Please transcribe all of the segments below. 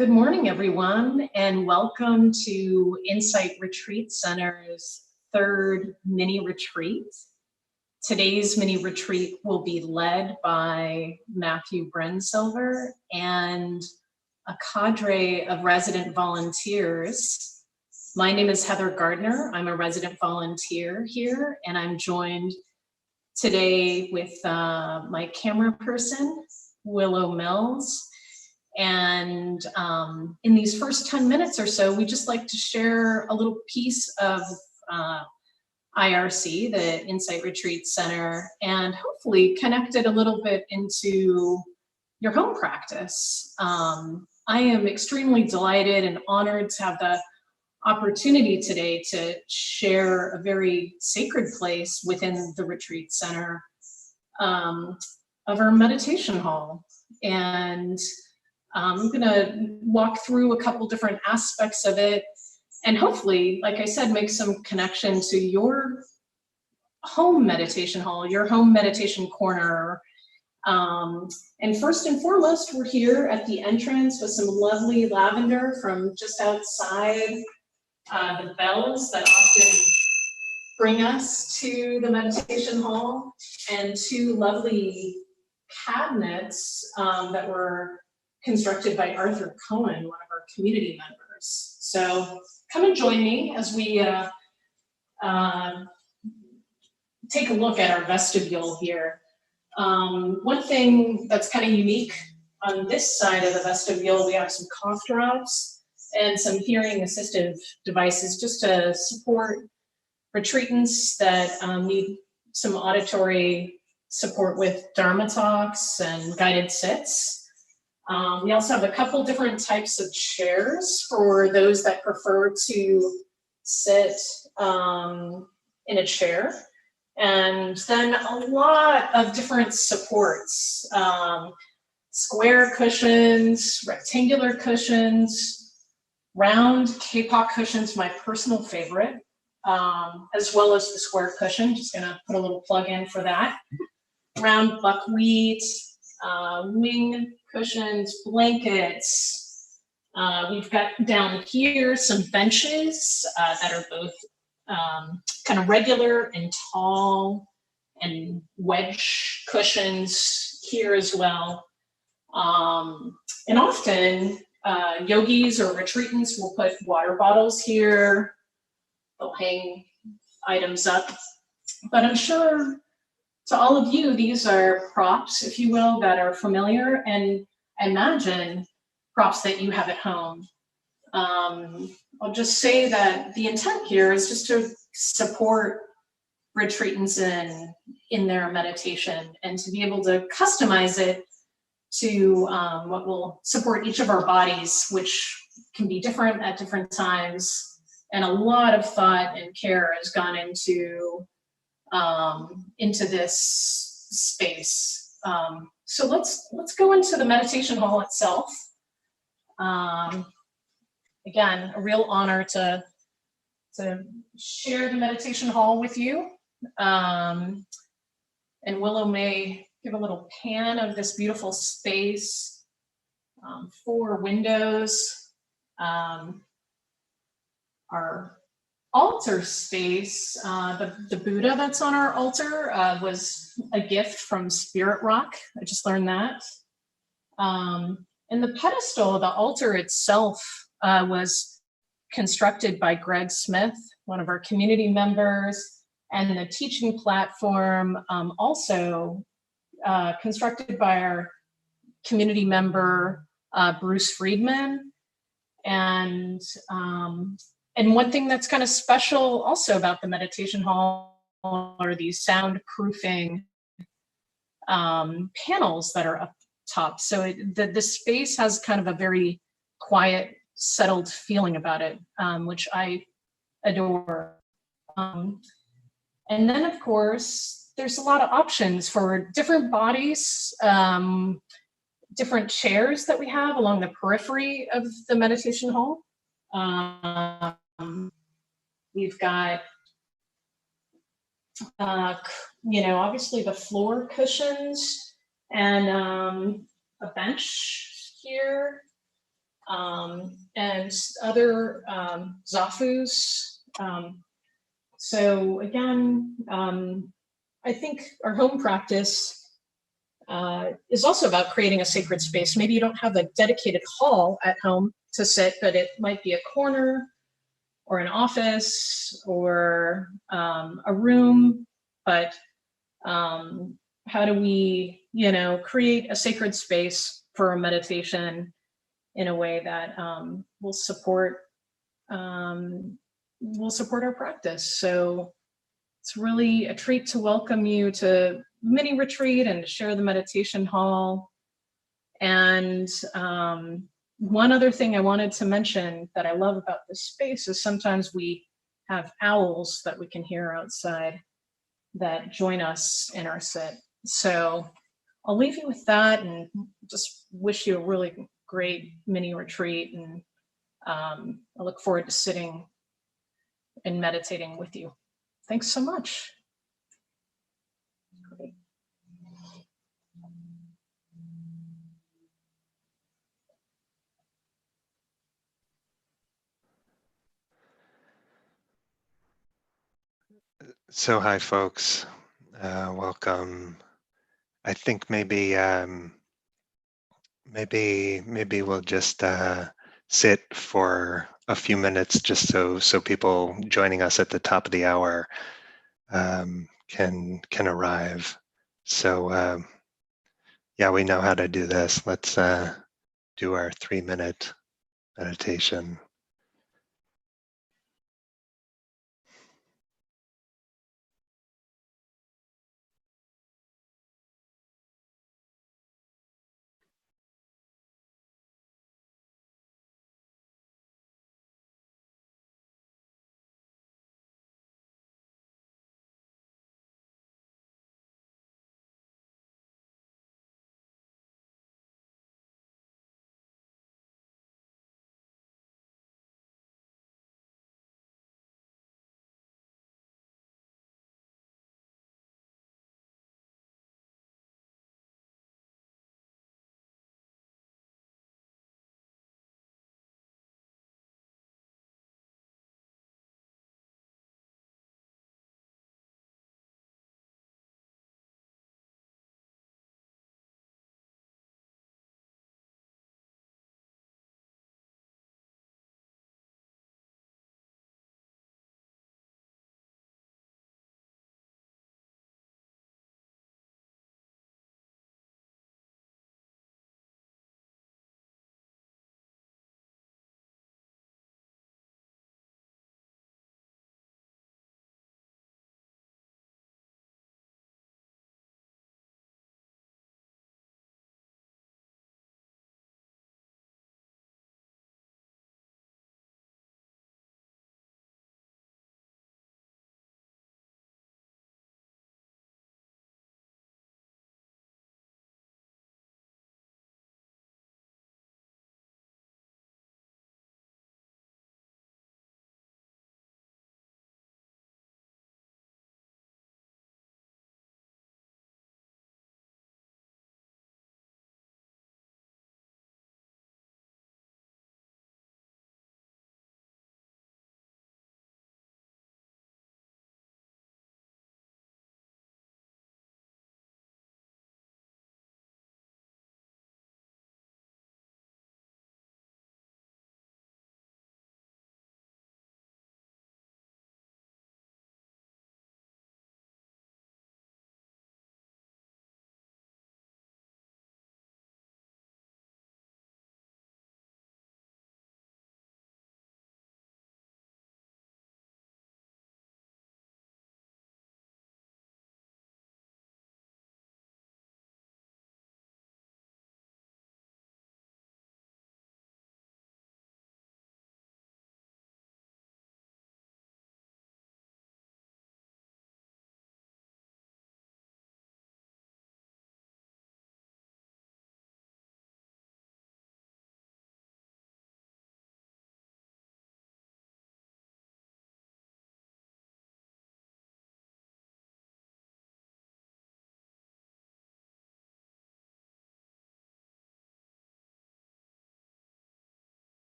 Good morning, everyone, and welcome to Insight Retreat Center's third mini retreat. Today's mini retreat will be led by Matthew Brensilver and a cadre of resident volunteers. My name is Heather Gardner. I'm a resident volunteer here, and I'm joined today with my camera person, Willow Mills. And in these first 10 minutes or so, we just like to share a little piece of IRC, the Insight Retreat Center, and hopefully connect it a little bit into your home practice. I am extremely delighted and honored to have the opportunity today to share a very sacred place within the retreat center of our meditation hall. And I'm going to walk through a couple different aspects of it and hopefully, like I said, make some connection to your home meditation hall, your home meditation corner. And first and foremost, we're here at the entrance with some lovely lavender from just outside the bells that often bring us to the meditation hall, and two lovely cabinets that were constructed by Arthur Cohen, one of our community members. So come and join me as we take a look at our vestibule here. One thing that's kind of unique on this side of the vestibule, we have some cough drops and some hearing assistive devices just to support retreatants that need some auditory support with Dharma talks and guided sits. We also have a couple different types of chairs for those that prefer to sit in a chair. And then a lot of different supports, square cushions, rectangular cushions, round K-pop cushions, my personal favorite, as well as the square cushion. Just gonna put a little plug in for that. Round buckwheat, wing cushions, blankets. We've got down here some benches that are both kind of regular and tall, and wedge cushions here as well. And often yogis or retreatants will put water bottles here. They'll hang items up. But I'm sure to all of you, these are props, if you will, that are familiar, and I imagine props that you have at home. I'll just say that the intent here is just to support retreatants in their meditation and to be able to customize it to what will support each of our bodies, which can be different at different times. And a lot of thought and care has gone into this space. So let's go into the meditation hall itself. Again, a real honor to share the meditation hall with you. And Willow may give a little pan of this beautiful space. 4 windows. Our altar space, the Buddha that's on our altar was a gift from Spirit Rock. I just learned that. And the pedestal, the altar itself, was constructed by Greg Smith, one of our community members, and the teaching platform also constructed by our community member, Bruce Friedman. And one thing that's kind of special also about the meditation hall are these soundproofing panels that are up top. So the space has kind of a very quiet, settled feeling about it, which I adore. And then, of course, there's a lot of options for different bodies, different chairs that we have along the periphery of the meditation hall. We've got, obviously the floor cushions and a bench here. and other zafus. So again, I think our home practice is also about creating a sacred space. Maybe you don't have a dedicated hall at home to sit, but it might be a corner or an office or a room. But how do we, create a sacred space for a meditation in a way that will support our practice? So it's really a treat to welcome you to mini retreat and to share the meditation hall. And one other thing I wanted to mention that I love about this space is sometimes we have owls that we can hear outside that join us in our sit. So I'll leave you with that and just wish you a really great mini retreat. And I look forward to sitting and meditating with you. Thanks so much. Great. So hi, folks. Welcome. I think maybe we'll just sit for a few minutes, just so people joining us at the top of the hour can arrive. So yeah, we know how to do this. Let's do our 3-minute meditation.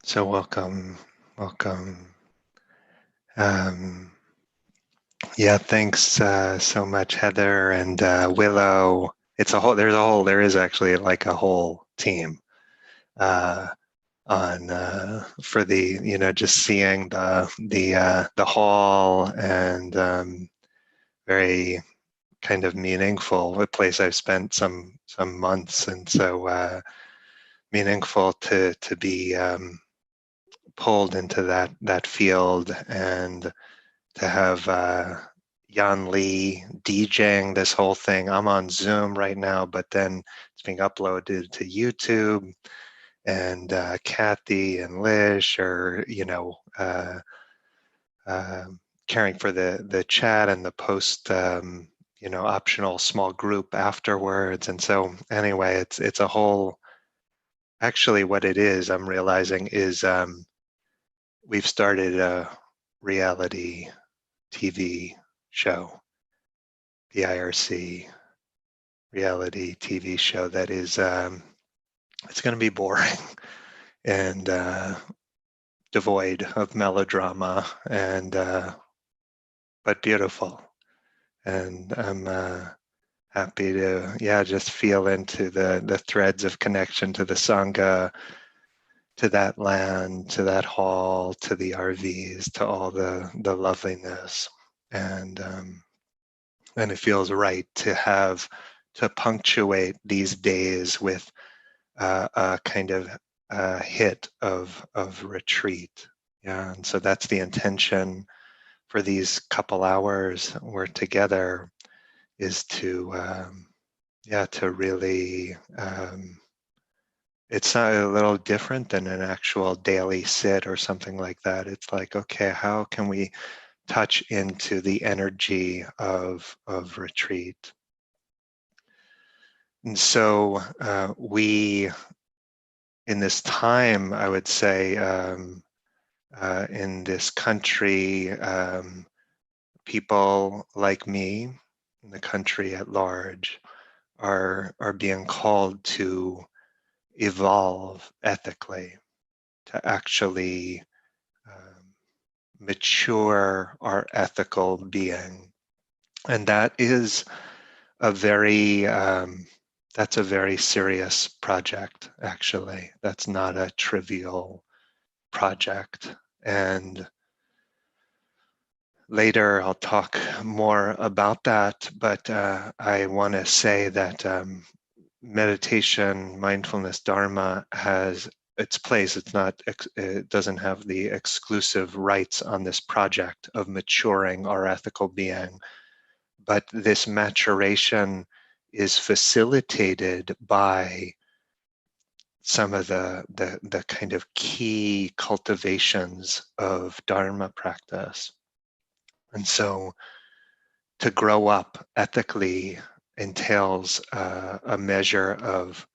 So welcome, welcome. Yeah, thanks so much, Heather and Willow. There is actually like a whole team on for the, just seeing the hall and very kind of meaningful, a place I've spent some months, and so meaningful to be pulled into that field and to have Yan Lee DJing this whole thing. I'm on Zoom right now, but then it's being uploaded to YouTube, and Kathy and Lish are, caring for the chat and the post, optional small group afterwards. And so anyway, it's a whole, actually what it is, I'm realizing is we've started a reality TV show, the IRC reality TV show that is, it's going to be boring and devoid of melodrama, and but beautiful. And I'm happy to, just feel into the threads of connection to the Sangha, to that land, to that hall, to the RVs, to all the loveliness. And it feels right to punctuate these days with a kind of hit of retreat. Yeah, and so that's the intention for these couple hours we're together, is to to really, it's a little different than an actual daily sit or something like that. It's like, okay, how can we touch into the energy of retreat? And so we, in this time, I would say, in this country, people like me, in the country at large, are being called to evolve ethically, to actually mature our ethical being. And that is a very, that's a very serious project, actually. That's not a trivial project. And later I'll talk more about that, but I want to say that meditation, mindfulness, Dharma has its place. It doesn't have the exclusive rights on this project of maturing our ethical being, but this maturation is facilitated by some of the kind of key cultivations of Dharma practice. And so to grow up ethically entails a measure of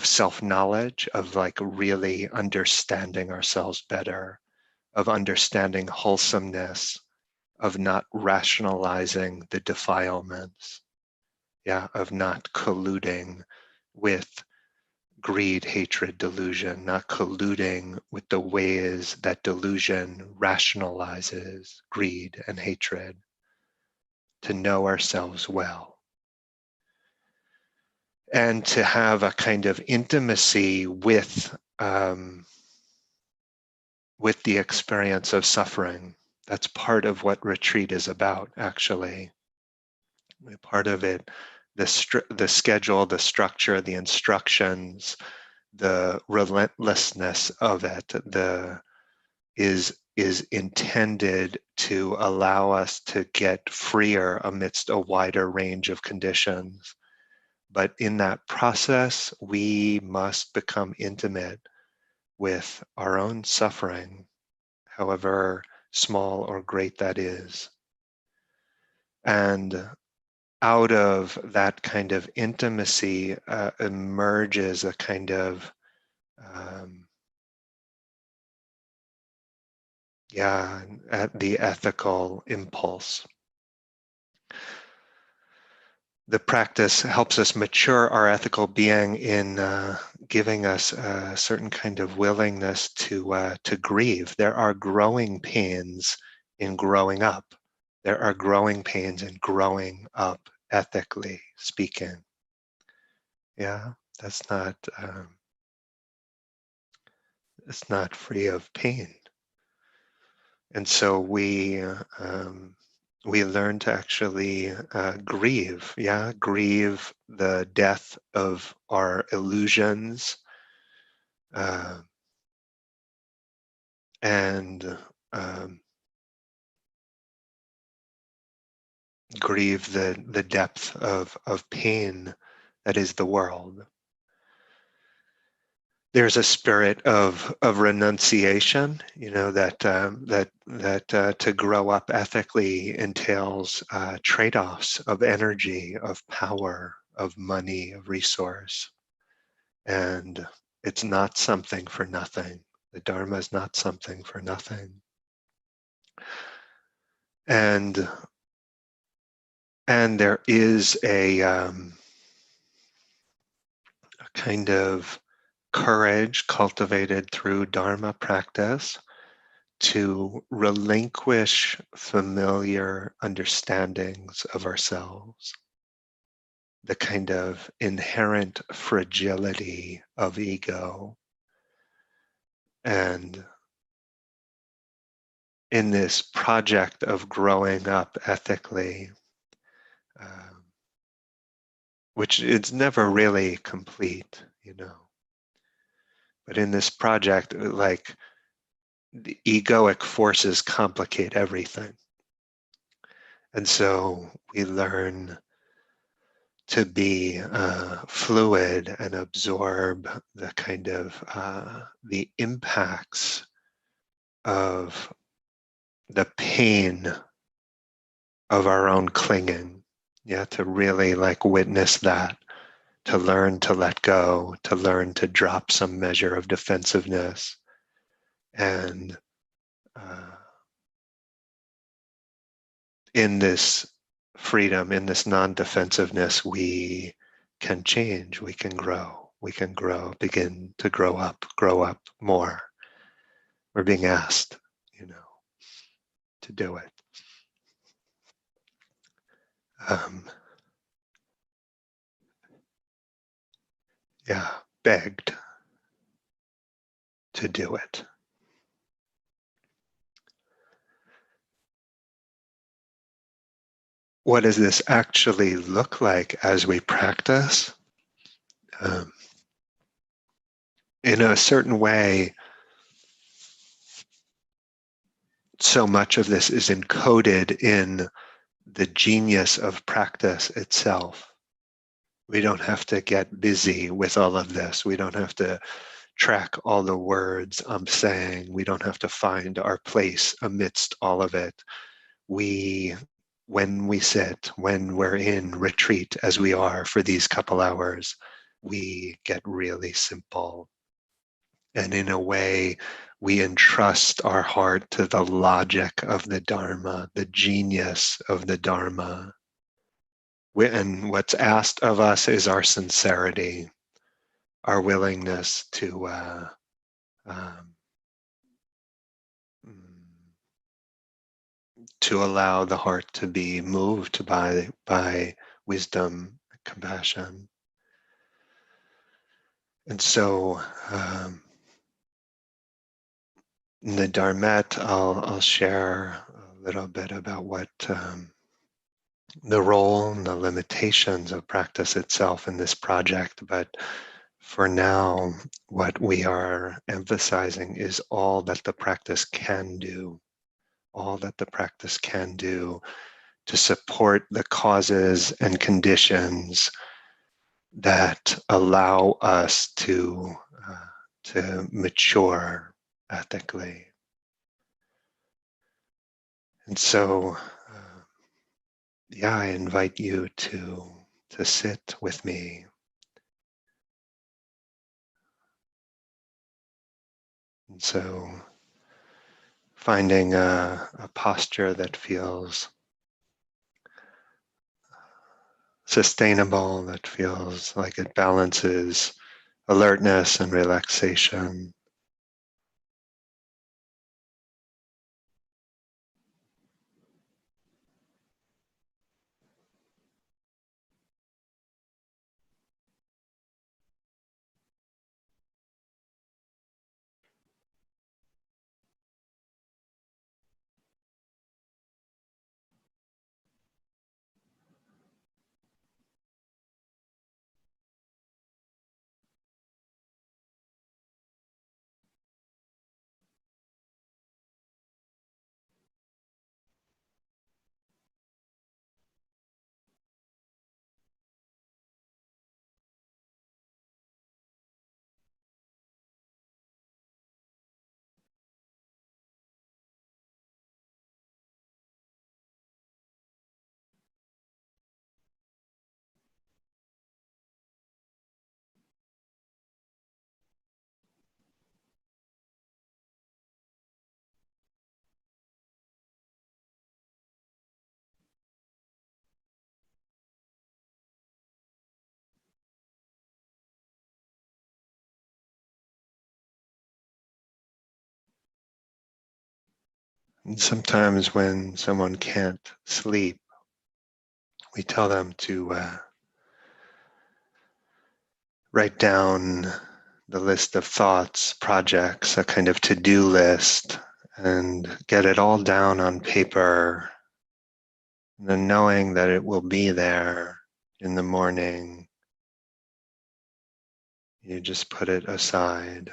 self-knowledge, of like really understanding ourselves better, of understanding wholesomeness, of not rationalizing the defilements, of not colluding with greed, hatred, delusion, not colluding with the ways that delusion rationalizes greed and hatred, to know ourselves well. And to have a kind of intimacy with the experience of suffering. That's part of what retreat is about, actually. Part of it, the schedule, the structure, the instructions, the relentlessness of it, is intended to allow us to get freer amidst a wider range of conditions. But in that process, we must become intimate with our own suffering, however small or great that is. And out of that kind of intimacy emerges a kind of the ethical impulse. The practice helps us mature our ethical being in giving us a certain kind of willingness to grieve. There are growing pains in growing up. There are growing pains in growing up, ethically speaking. Yeah, that's not it's not free of pain. And so we learn to actually grieve, grieve the death of our illusions, and grieve the depth of pain that is the world. There's a spirit of renunciation, that to grow up ethically entails trade-offs of energy, of power, of money, of resource, and it's not something for nothing. The Dharma is not something for nothing, and there is a kind of courage cultivated through Dharma practice to relinquish familiar understandings of ourselves, the kind of inherent fragility of ego. And in this project of growing up ethically, which it's never really complete, but in this project, like, the egoic forces complicate everything. And so we learn to be fluid and absorb the kind of the impacts of the pain of our own clinging. To really witness that, to learn to let go, to learn to drop some measure of defensiveness. And in this freedom, in this non-defensiveness, we can change, we can grow, begin to grow up more. We're being asked, to do it. Begged to do it. What does this actually look like as we practice? In a certain way, so much of this is encoded in the genius of practice itself. We don't have to get busy with all of this. We don't have to track all the words I'm saying. We don't have to find our place amidst all of it. When we sit, when we're in retreat, as we are for these couple hours, we get really simple. And in a way, we entrust our heart to the logic of the Dharma, the genius of the Dharma. And what's asked of us is our sincerity, our willingness to allow the heart to be moved by wisdom, compassion. And so in the Dharmette, I'll share a little bit about what the role and the limitations of practice itself in this project. But for now, what we are emphasizing is all that the practice can do, all that the practice can do to support the causes and conditions that allow us to mature ethically. And so, I invite you to sit with me. And so, finding a posture that feels sustainable, that feels like it balances alertness and relaxation. And sometimes when someone can't sleep, we tell them to write down the list of thoughts, projects, a kind of to-do list, and get it all down on paper. And then knowing that it will be there in the morning, you just put it aside.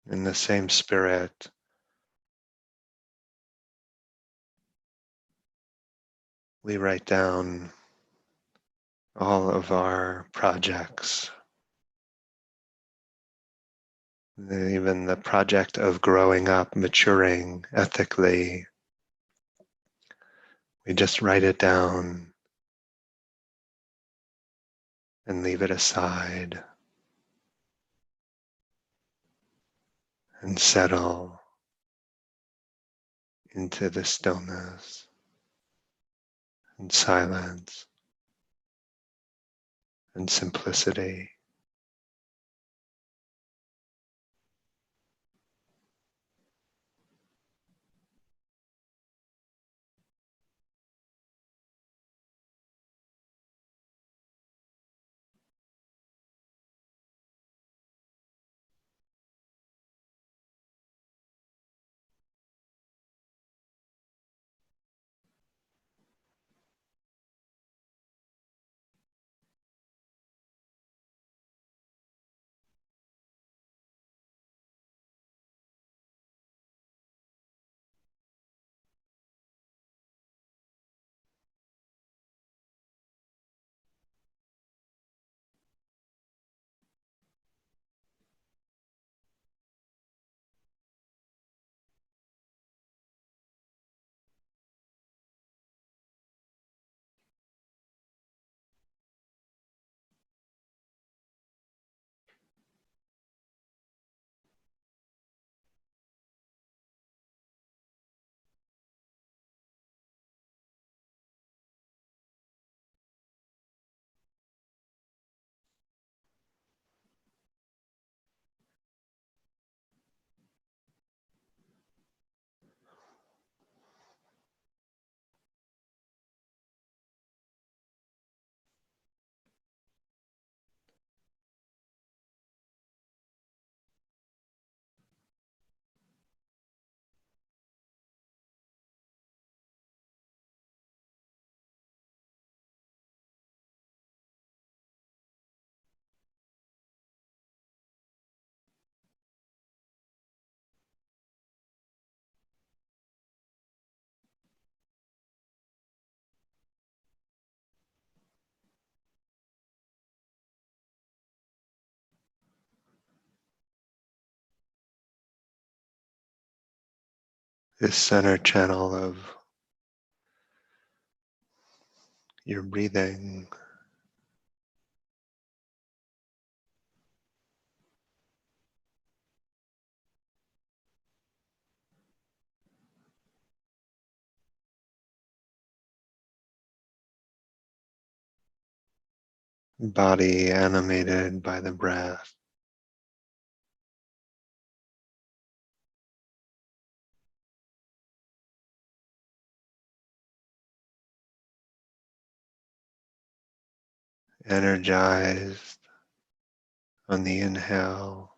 In the same spirit, we write down all of our projects, even the project of growing up, maturing ethically. We just write it down and leave it aside and settle into the stillness and silence and simplicity. This center channel of your breathing, body animated by the breath. Energized on the inhale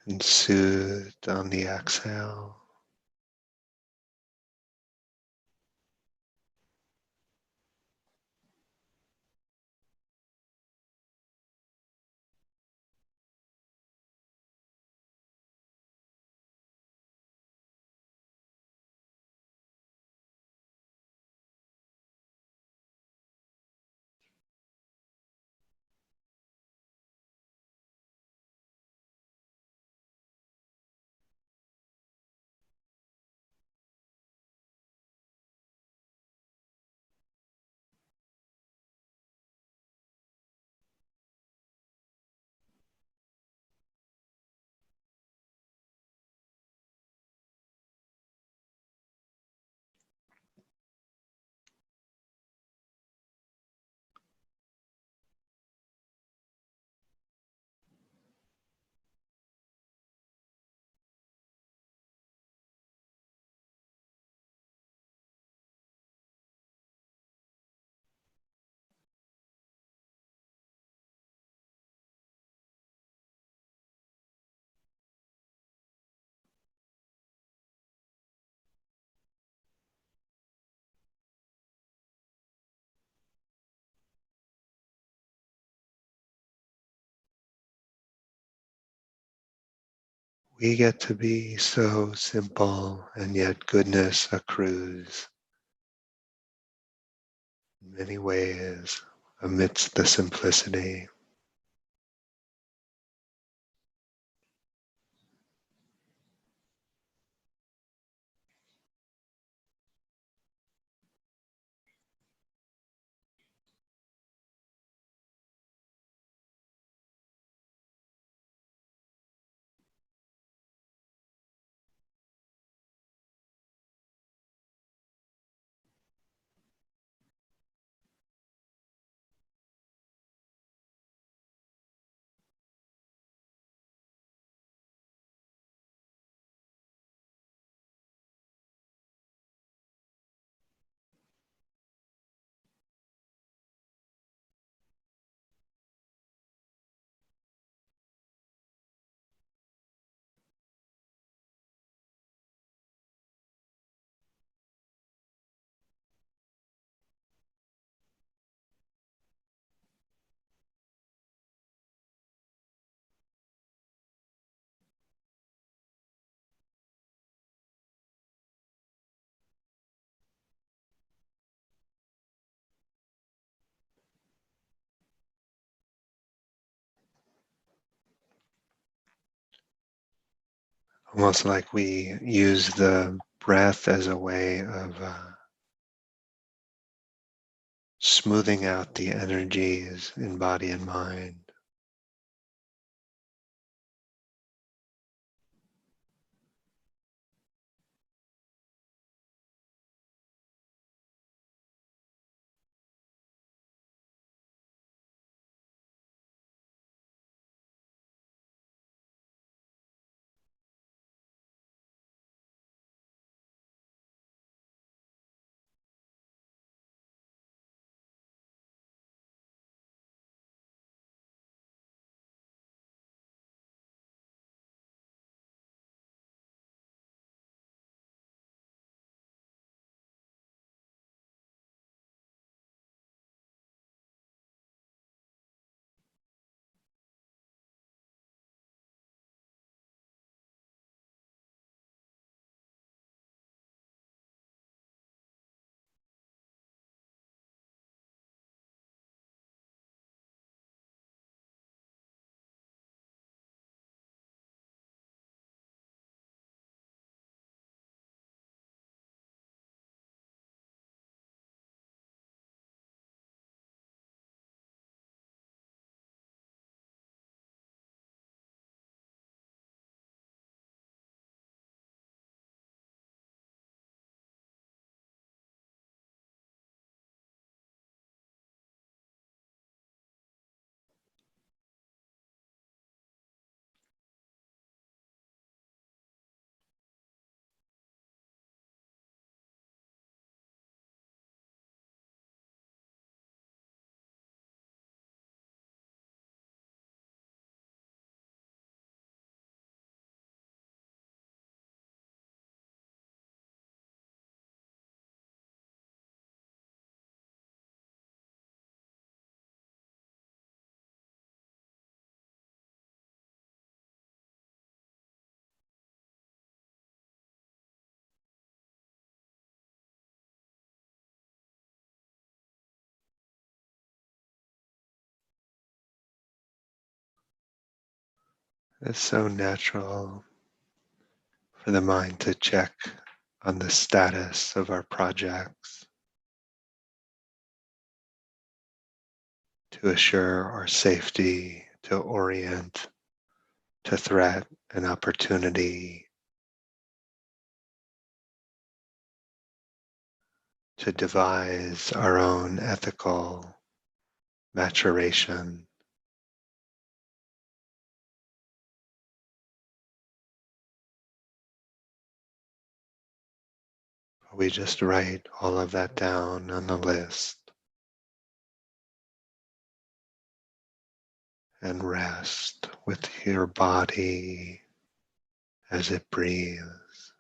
and soothed on the exhale. We get to be so simple, and yet goodness accrues in many ways amidst the simplicity. Almost like we use the breath as a way of smoothing out the energies in body and mind. It's so natural for the mind to check on the status of our projects, to assure our safety, to orient to threat and opportunity, to devise our own ethical maturation. We just write all of that down on the list and rest with your body as it breathes.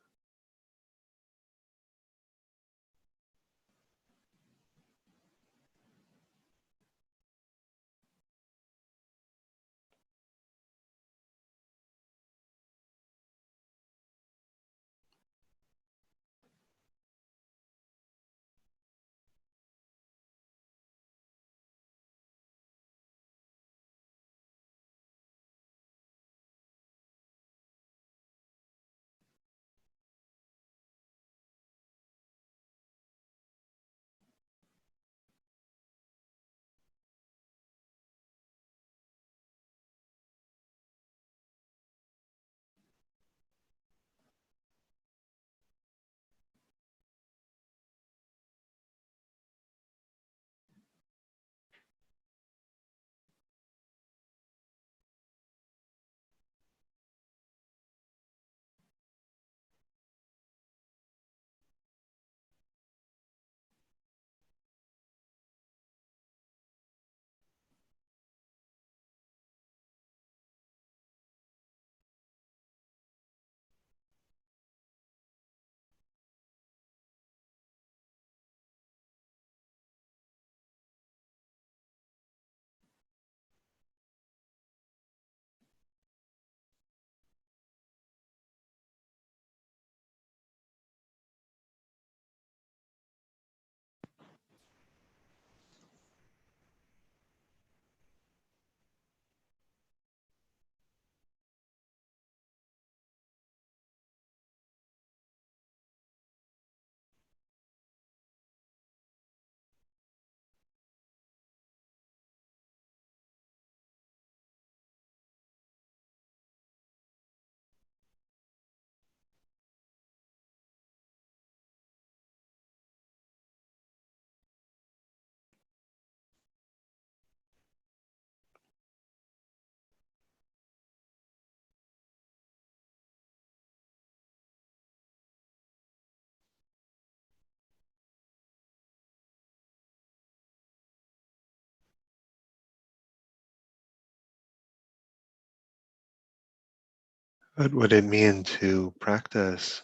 What would it mean to practice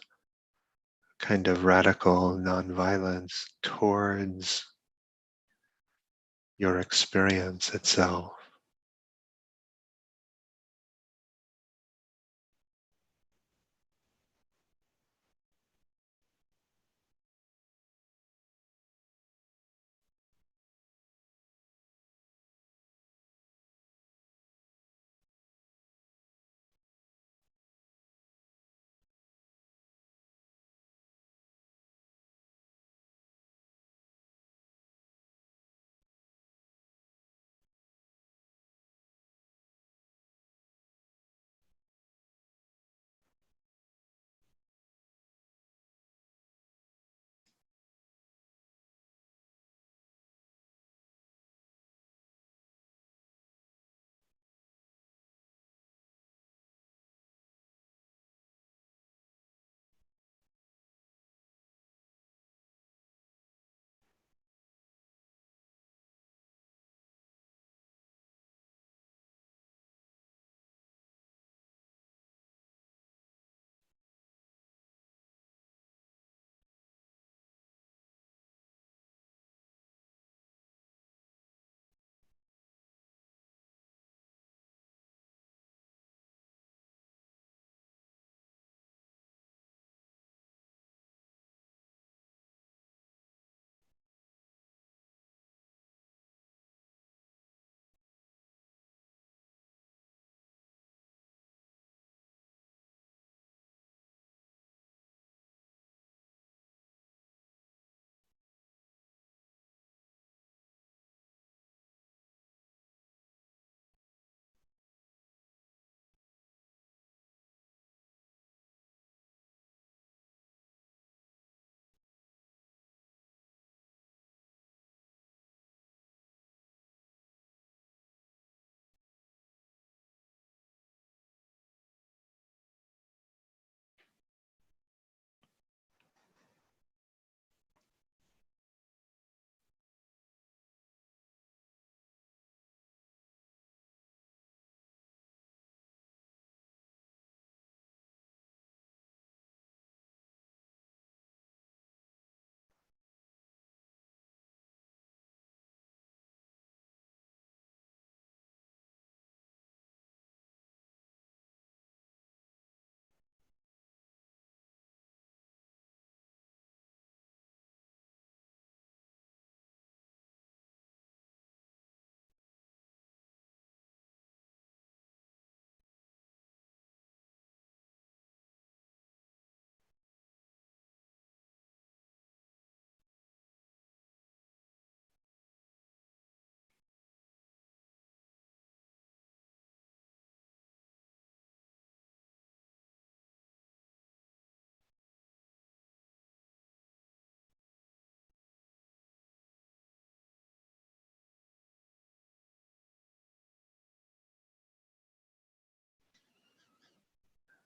kind of radical nonviolence towards your experience itself?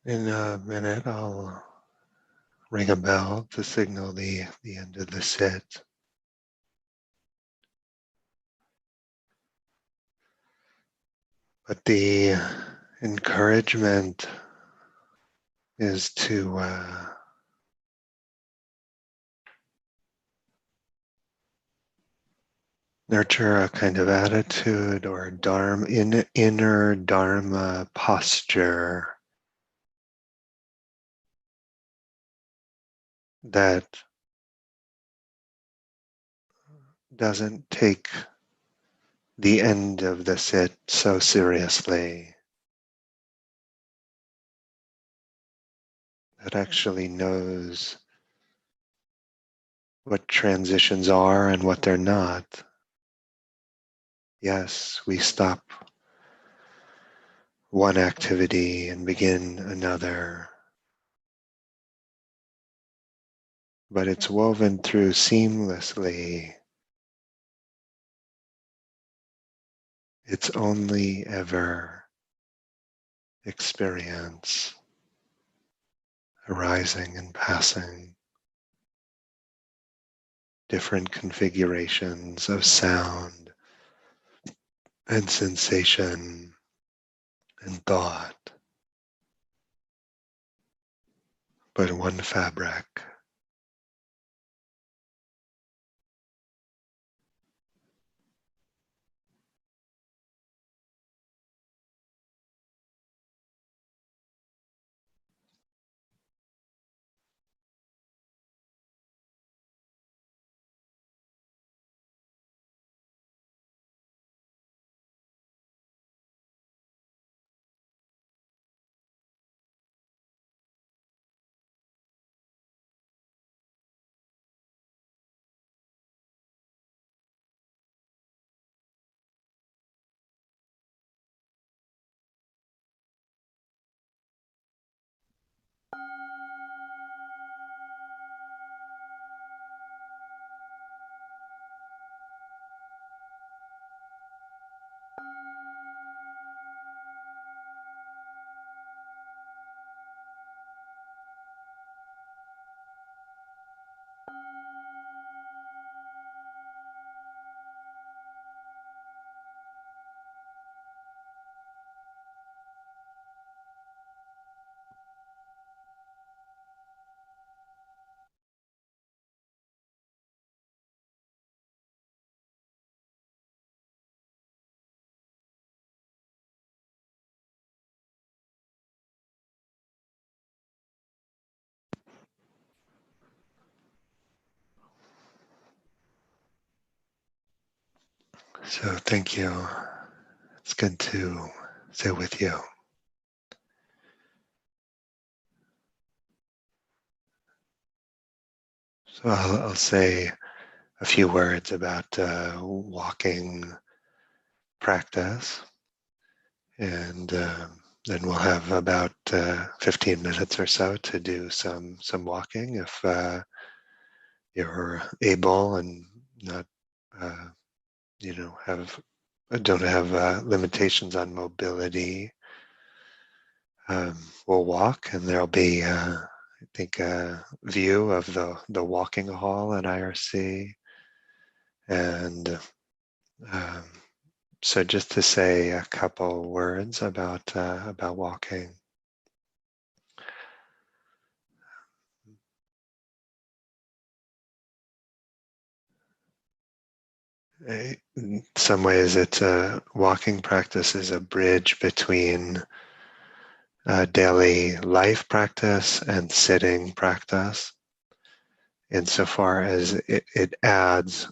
In a minute, I'll ring a bell to signal the end of the sit. But the encouragement is to nurture a kind of attitude or inner Dharma posture that doesn't take the end of the sit so seriously, that actually knows what transitions are and what they're not. Yes, we stop one activity and begin another, but it's woven through seamlessly. It's only ever experience arising and passing, different configurations of sound and sensation and thought, but one fabric. So thank you. It's good to sit with you. So I'll say a few words about walking practice, and then we'll have about 15 minutes or so to do some walking if you're able and not, uh, don't have limitations on mobility. We'll walk, and there'll be, I think, a view of the walking hall at IRC, and um, so just to say a couple words about walking. In some ways, it's a walking practice is a bridge between daily life practice and sitting practice, insofar as it adds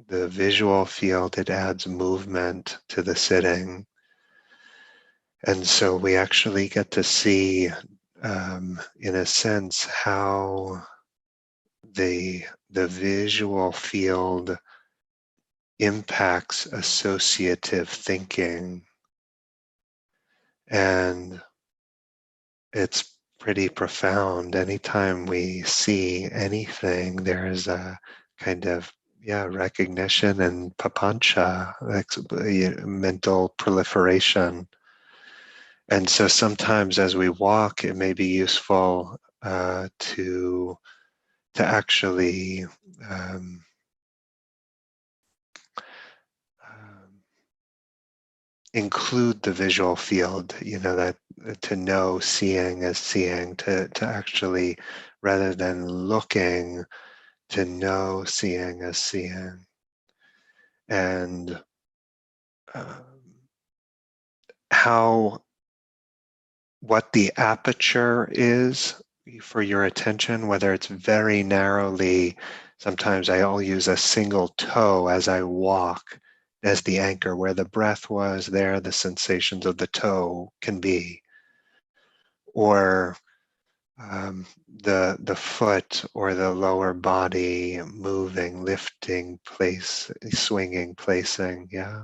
the visual field, it adds movement to the sitting. And so we actually get to see, in a sense, how the visual field impacts associative thinking. And it's pretty profound. Anytime we see anything, there's a kind of recognition and papancha, mental proliferation. And so sometimes as we walk, it may be useful to actually include the visual field, that to know seeing as seeing, to actually, rather than looking, to know seeing as seeing. And what the aperture is for your attention, whether it's very narrowly, sometimes I'll use a single toe as I walk as the anchor. Where the breath was, there the sensations of the toe can be. Or the foot or the lower body moving, lifting, swinging, placing, yeah.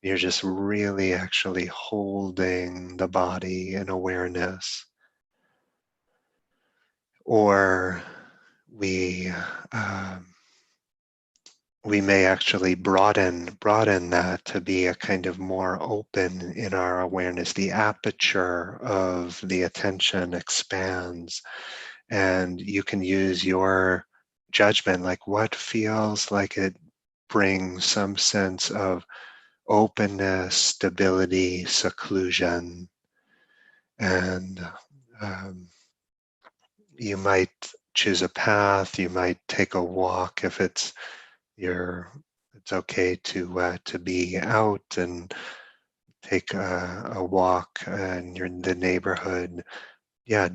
You're just really actually holding the body in awareness. Or we we may actually broaden that to be a kind of more open in our awareness. The aperture of the attention expands, and you can use your judgment, like what feels like it brings some sense of openness, stability, seclusion. And you might choose a path, you might take a walk if it's okay to be out and take a walk and you're in the neighborhood. Yeah,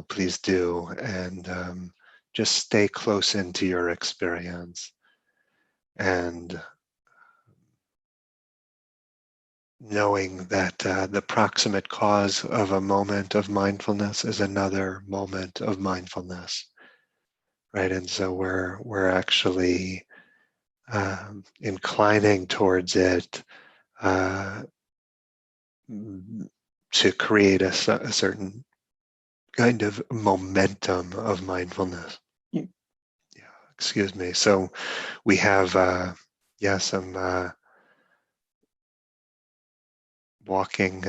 please do. And just stay close into your experience. And knowing that the proximate cause of a moment of mindfulness is another moment of mindfulness, right? And so we're actually inclining towards it to create a certain kind of momentum of mindfulness. Yeah, excuse me. So we have some walking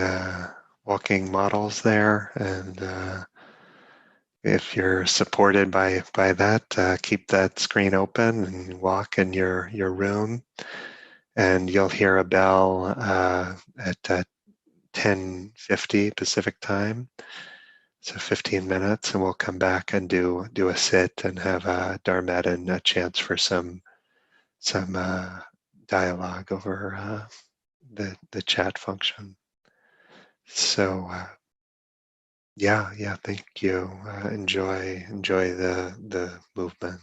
models there, and if you're supported by that, keep that screen open and walk in your room, and you'll hear a bell at 10:50 Pacific time. So 15 minutes, and we'll come back and do a sit and have a Dharmette and a chance for some dialogue over the chat function. So yeah, thank you. Enjoy the movement.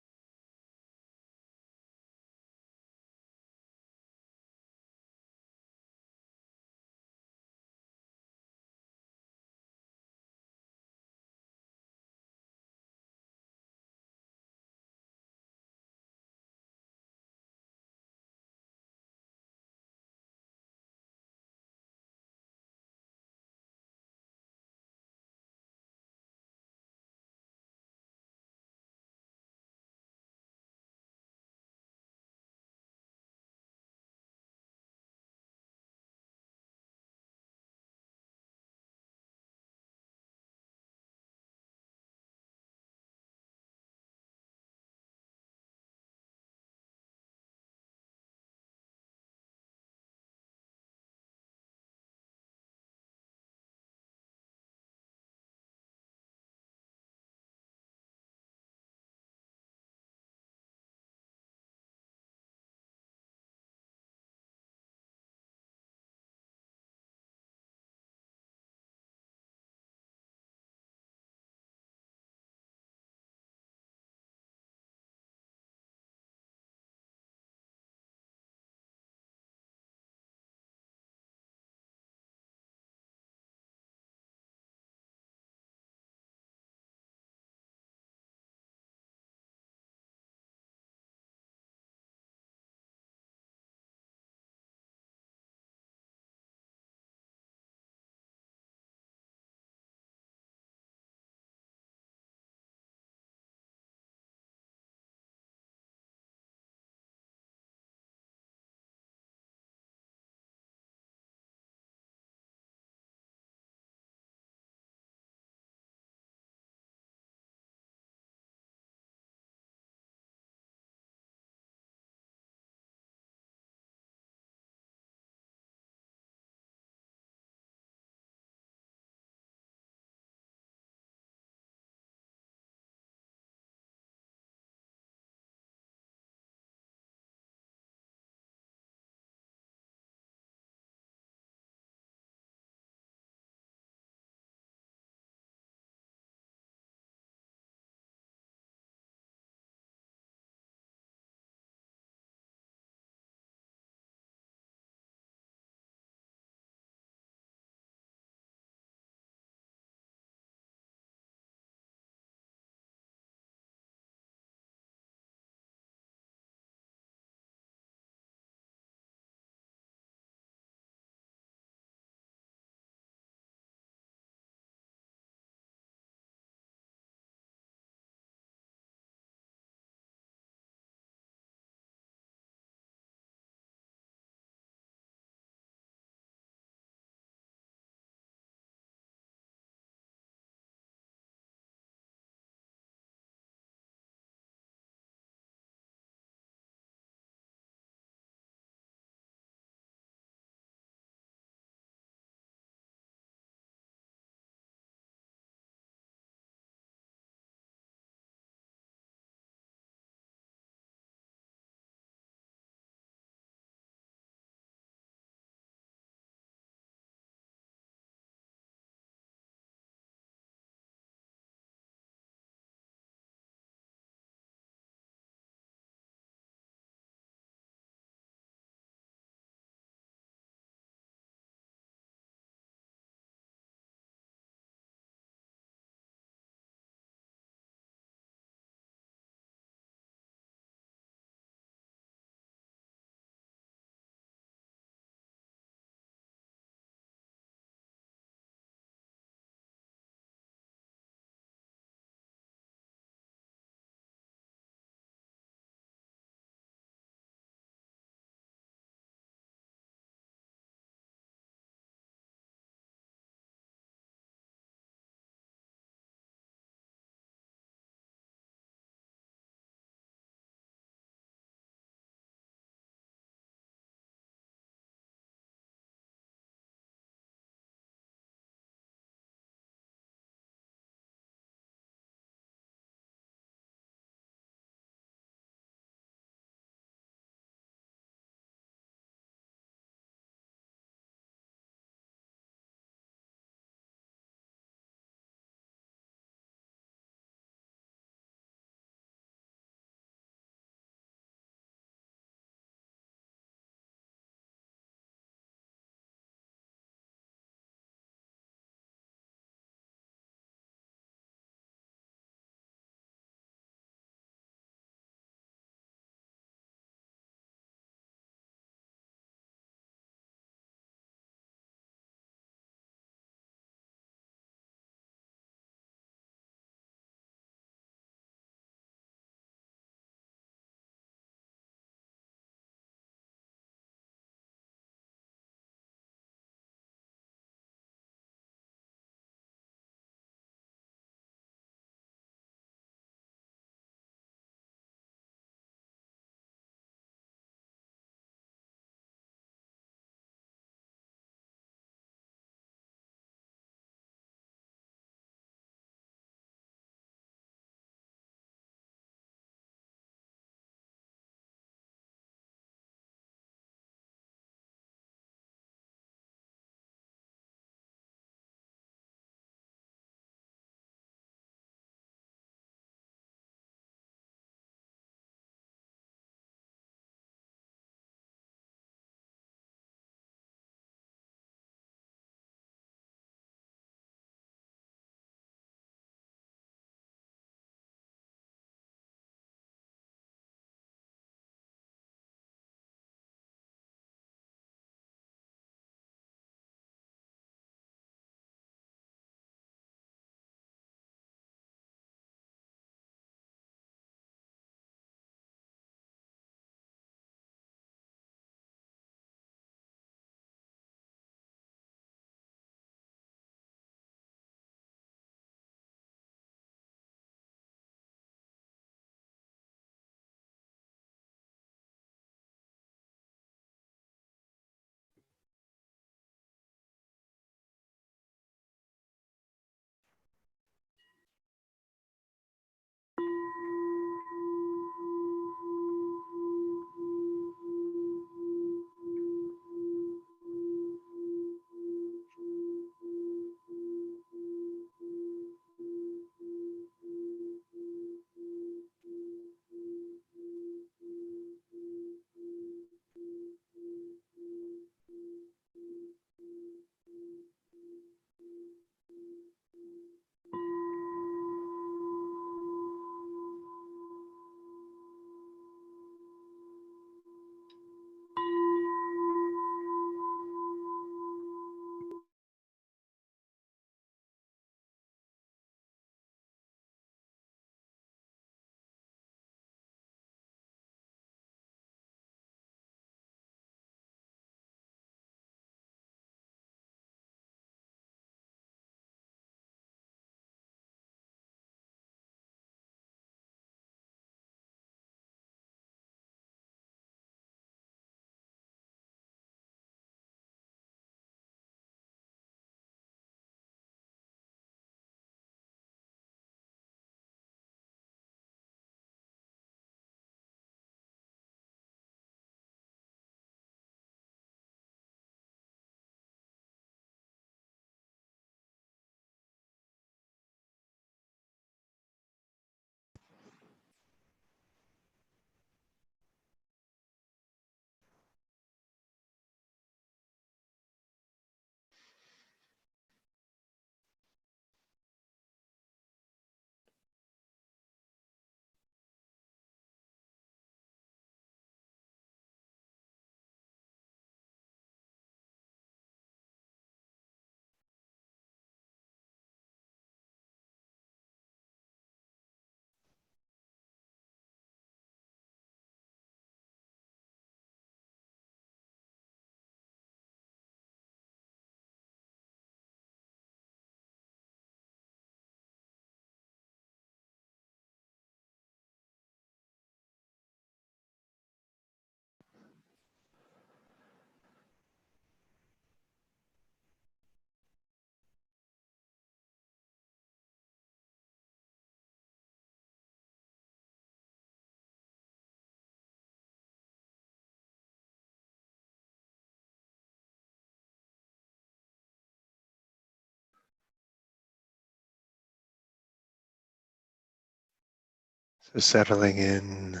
So settling in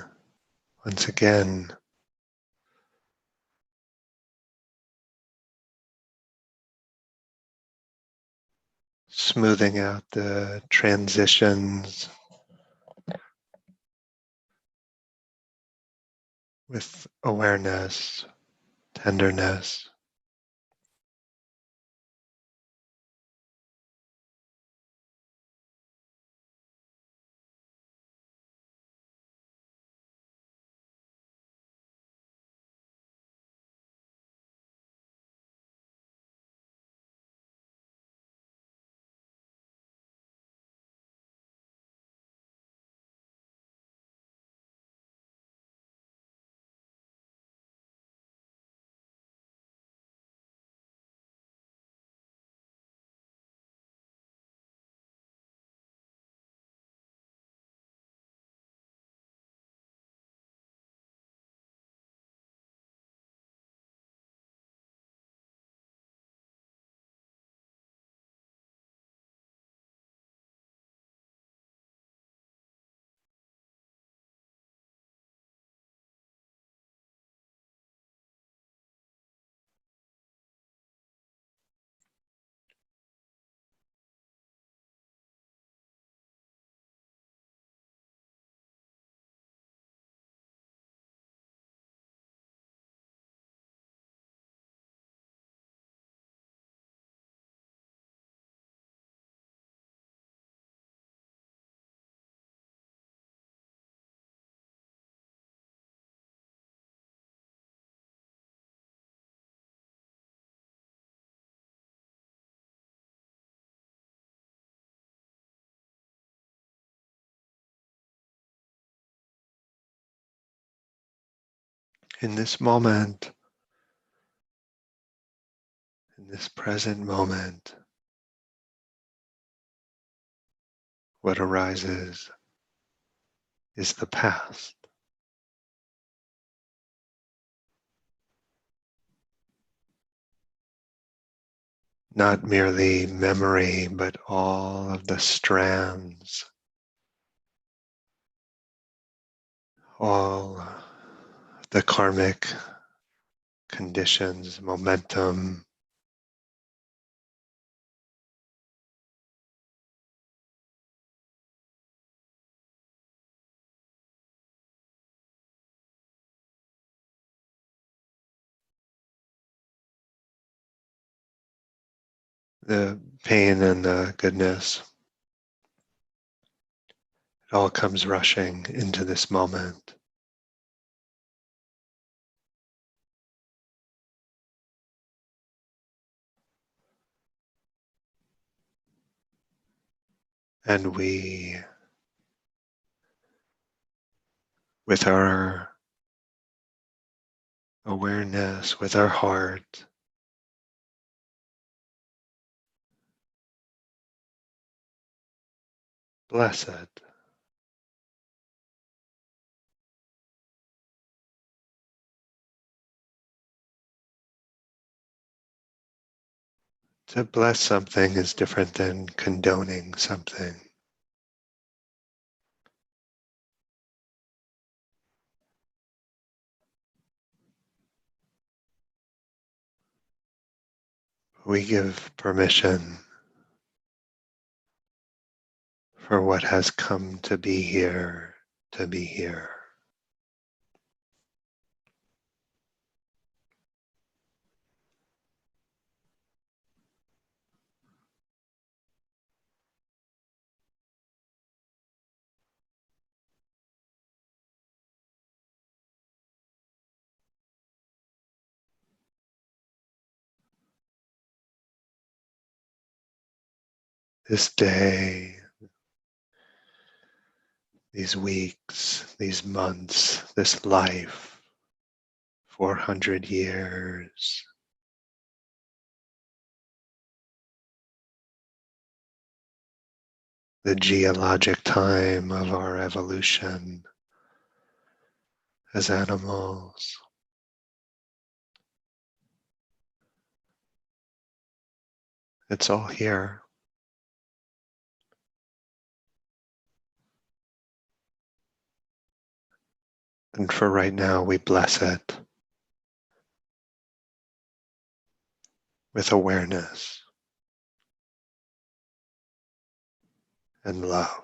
once again, smoothing out the transitions with awareness, tenderness. In this moment, in this present moment, what arises is the past. Not merely memory, but all of the strands, all the karmic conditions, momentum, the pain and the goodness. It all comes rushing into this moment. And we, with our awareness, with our heart, bless it. To bless something is different than condoning something. We give permission for what has come to be here, to be here. This day, these weeks, these months, this life, 400 years, the geologic time of our evolution as animals. It's all here. And for right now, we bless it with awareness and love.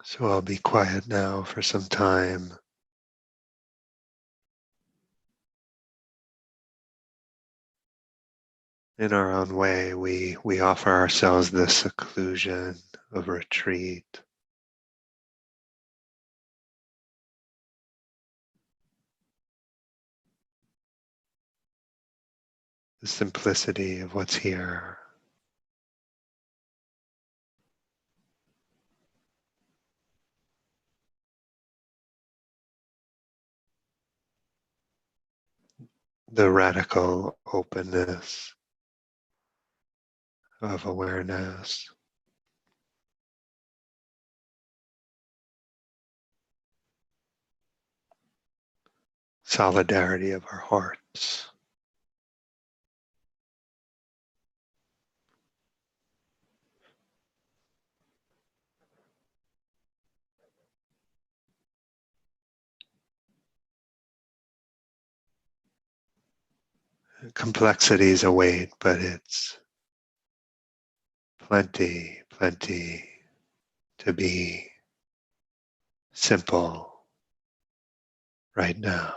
So I'll be quiet now for some time. In our own way, we offer ourselves the seclusion of retreat, the simplicity of what's here. The radical openness of awareness, solidarity of our hearts. Complexities await, but it's plenty, plenty to be simple right now.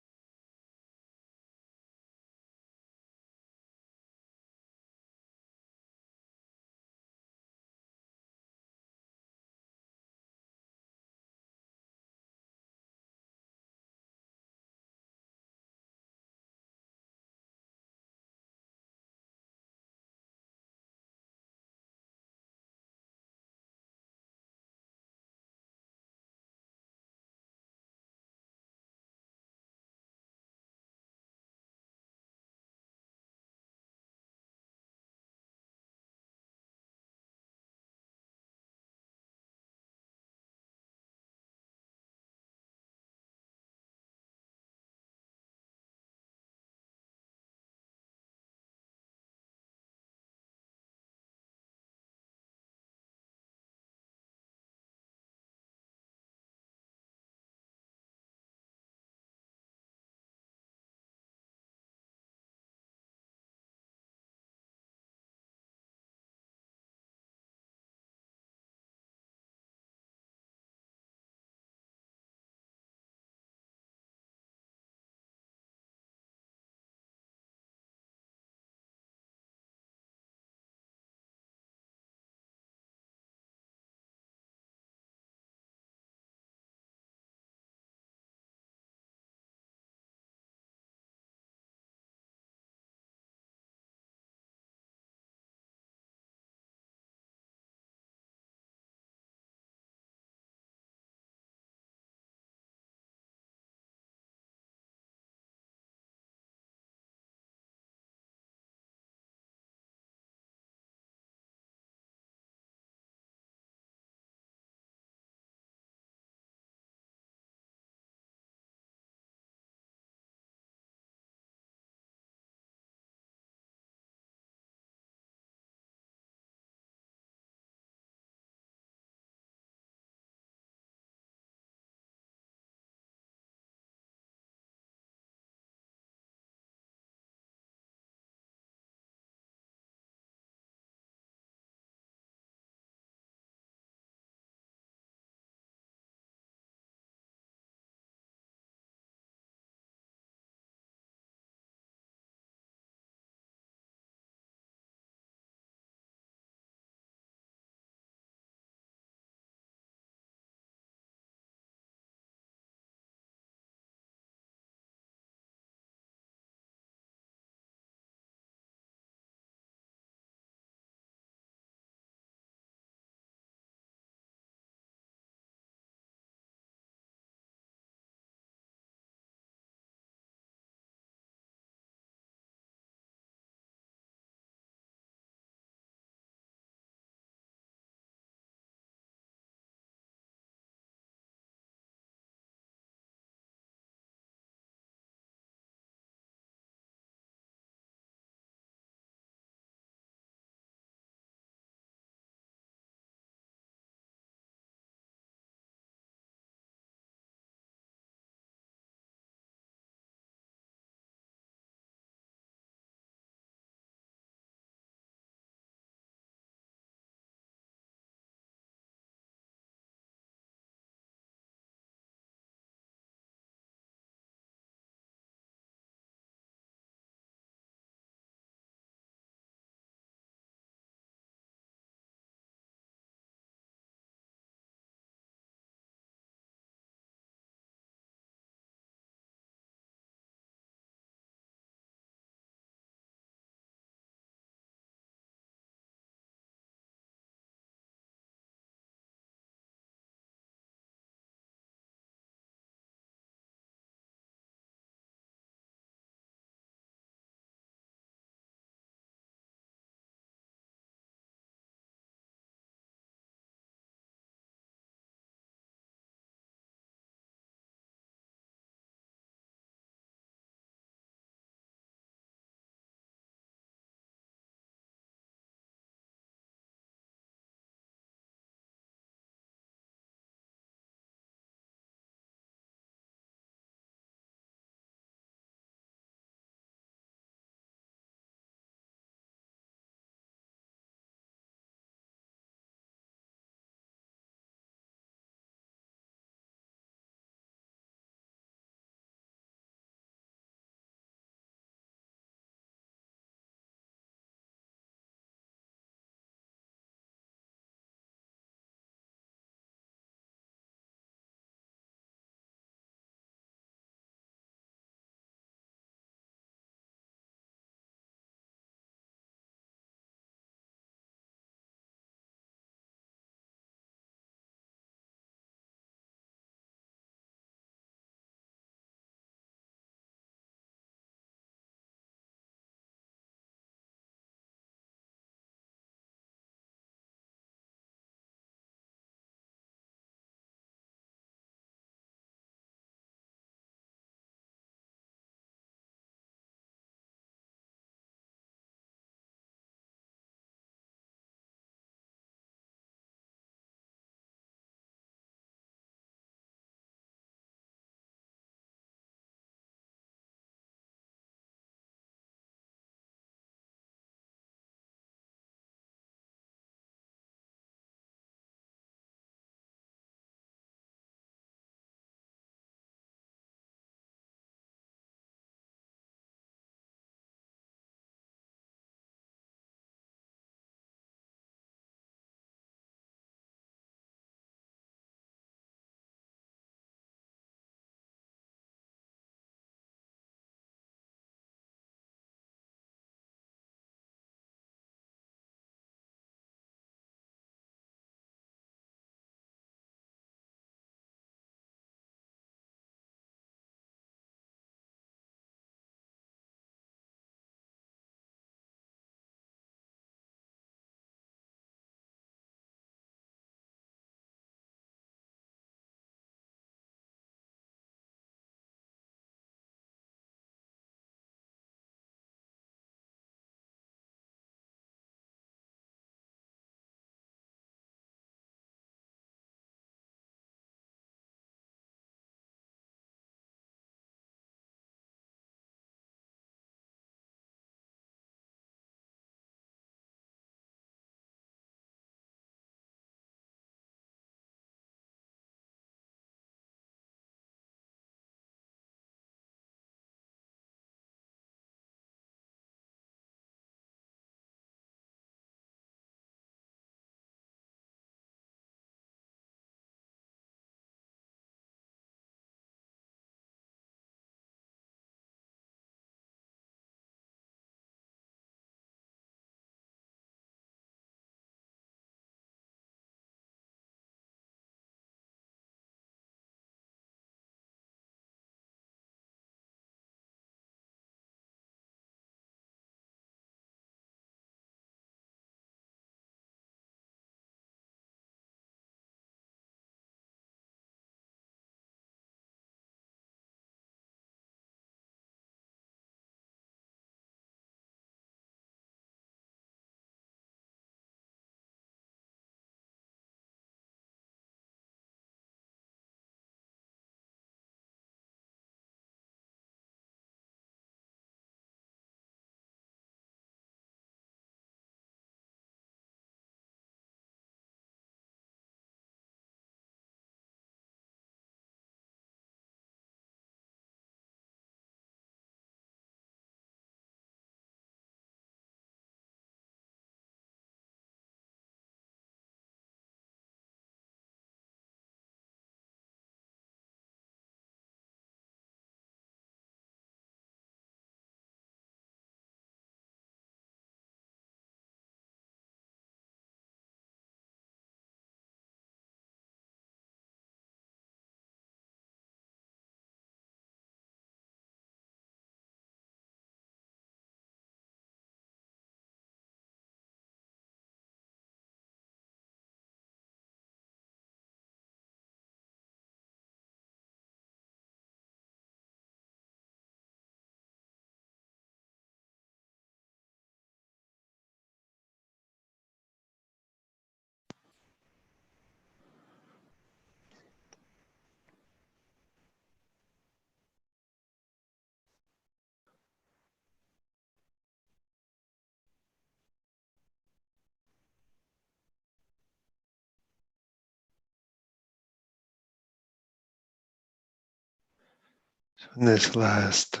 In this last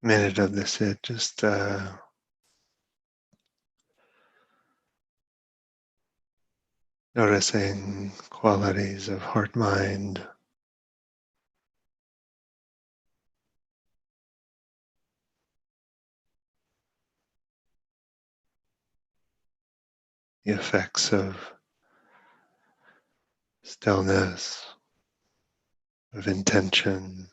minute of the sit, just noticing qualities of heart-mind, the effects of stillness, of intention,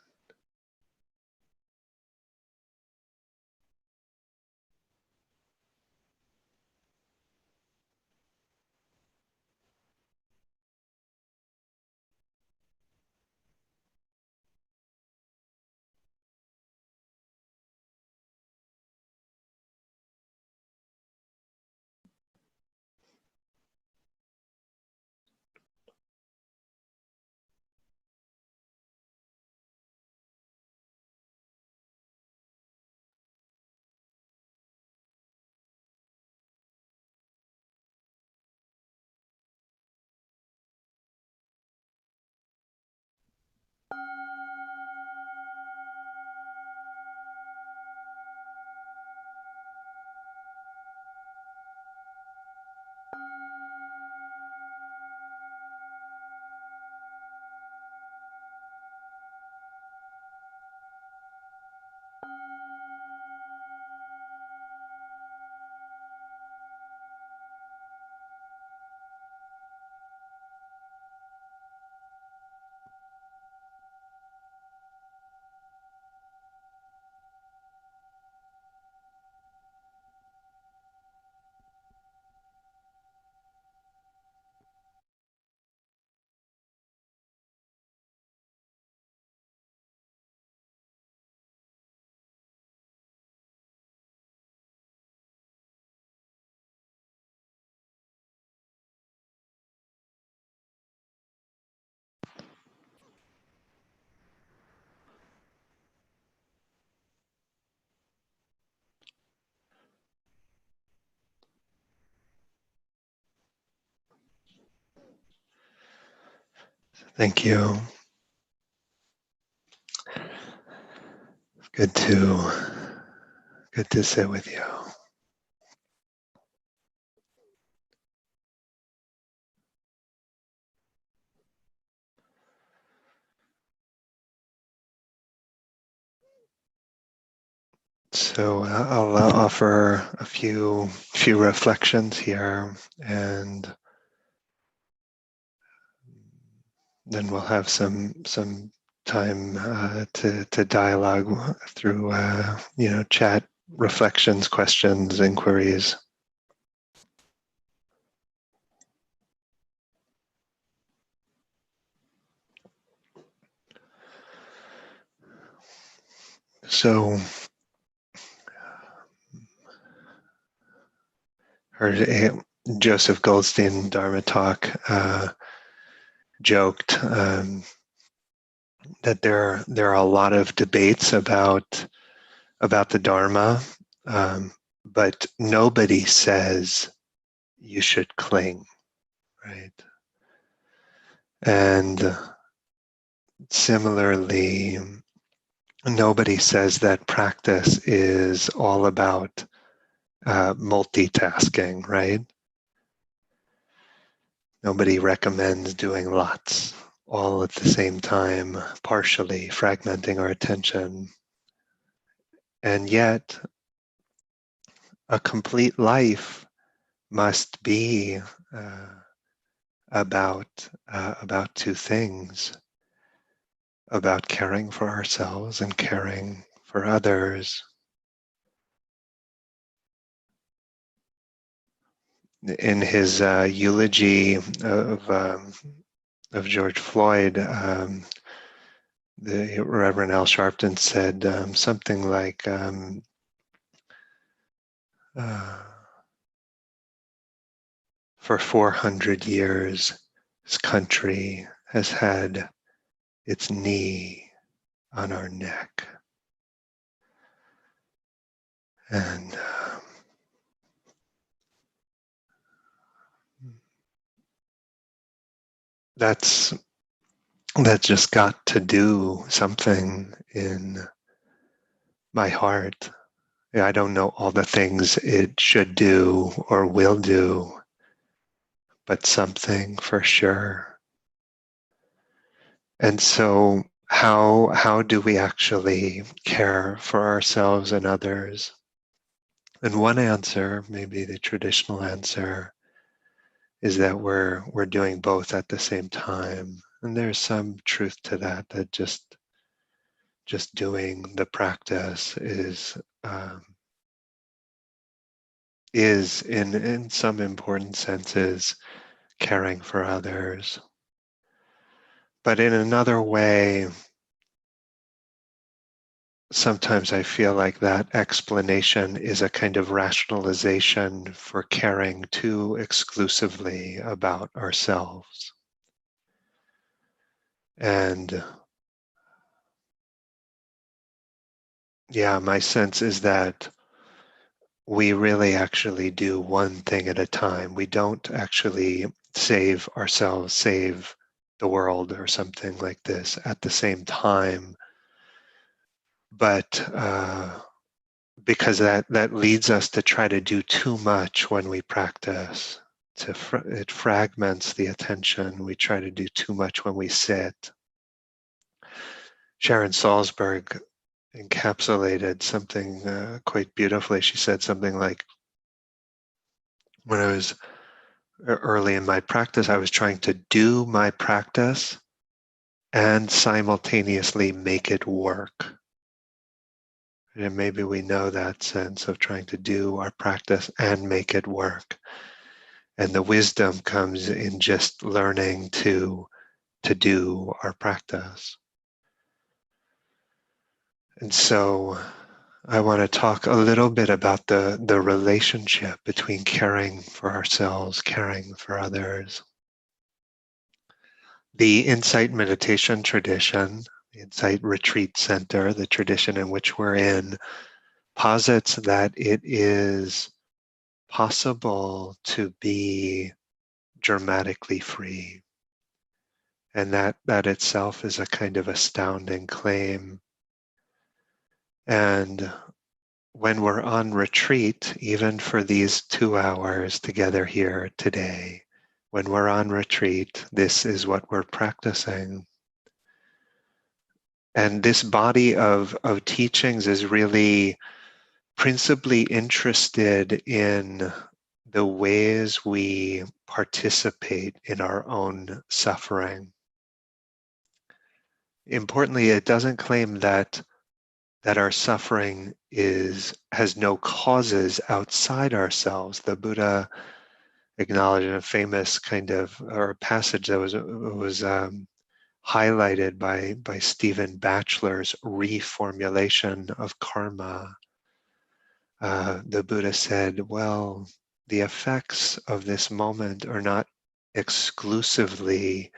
Thank you. Good to sit with you. So I'll offer a few reflections here, and then we'll have some time to dialogue through chat, reflections, questions, inquiries. So heard Joseph Goldstein Dharma talk joked that there are a lot of debates about the Dharma, but nobody says you should cling, right? And similarly, nobody says that practice is all about multitasking, right? Nobody recommends doing lots all at the same time, partially fragmenting our attention. And yet, a complete life must be about two things: about caring for ourselves and caring for others. In his eulogy of George Floyd, the Reverend Al Sharpton said something like, for 400 years, this country has had its knee on our neck. And that's that just got to do something in my heart. I don't know all the things it should do or will do, but something for sure. And so how do we actually care for ourselves and others? And one answer, maybe the traditional answer, is that we're doing both at the same time. And there's some truth to that, that just doing the practice is in some important senses caring for others. But in another way, sometimes I feel like that explanation is a kind of rationalization for caring too exclusively about ourselves. And yeah, my sense is that we really actually do one thing at a time. We don't actually save ourselves, save the world or something like this at the same time. But because that leads us to try to do too much when we practice. It fragments the attention. We try to do too much when we sit. Sharon Salzberg encapsulated something quite beautifully. She said something like, when I was early in my practice, I was trying to do my practice and simultaneously make it work. And maybe we know that sense of trying to do our practice and make it work. And the wisdom comes in just learning to do our practice. And so I want to talk a little bit about the relationship between caring for ourselves, caring for others. The Insight meditation tradition, the Insight Retreat Center, the tradition in which we're in, posits that it is possible to be dramatically free. And that itself is a kind of astounding claim. And when we're on retreat, even for these 2 hours together here today, when we're on retreat, this is what we're practicing. And this body of teachings is really principally interested in the ways we participate in our own suffering. Importantly, it doesn't claim that our suffering has no causes outside ourselves. The Buddha acknowledged in a famous kind of or passage that was highlighted by Stephen Batchelor's reformulation of karma. The Buddha said, well, the effects of this moment are not exclusively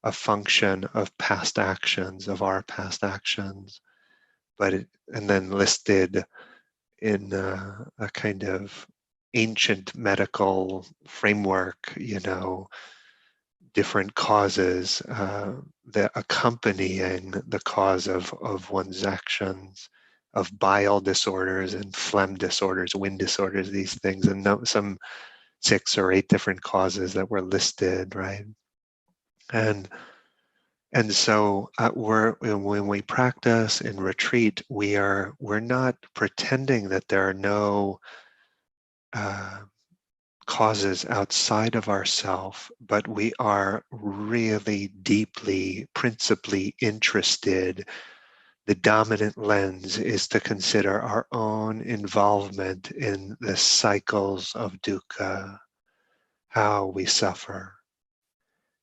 a function of past actions, of our past actions, and then listed in a kind of ancient medical framework, different causes that accompanying the cause of one's actions, of bile disorders and phlegm disorders, wind disorders, these things, and some 6 or 8 different causes that were listed, right? And so when we practice in retreat, we're not pretending that there are no uh, causes outside of ourself, but we are really deeply, principally interested. The dominant lens is to consider our own involvement in the cycles of dukkha, how we suffer.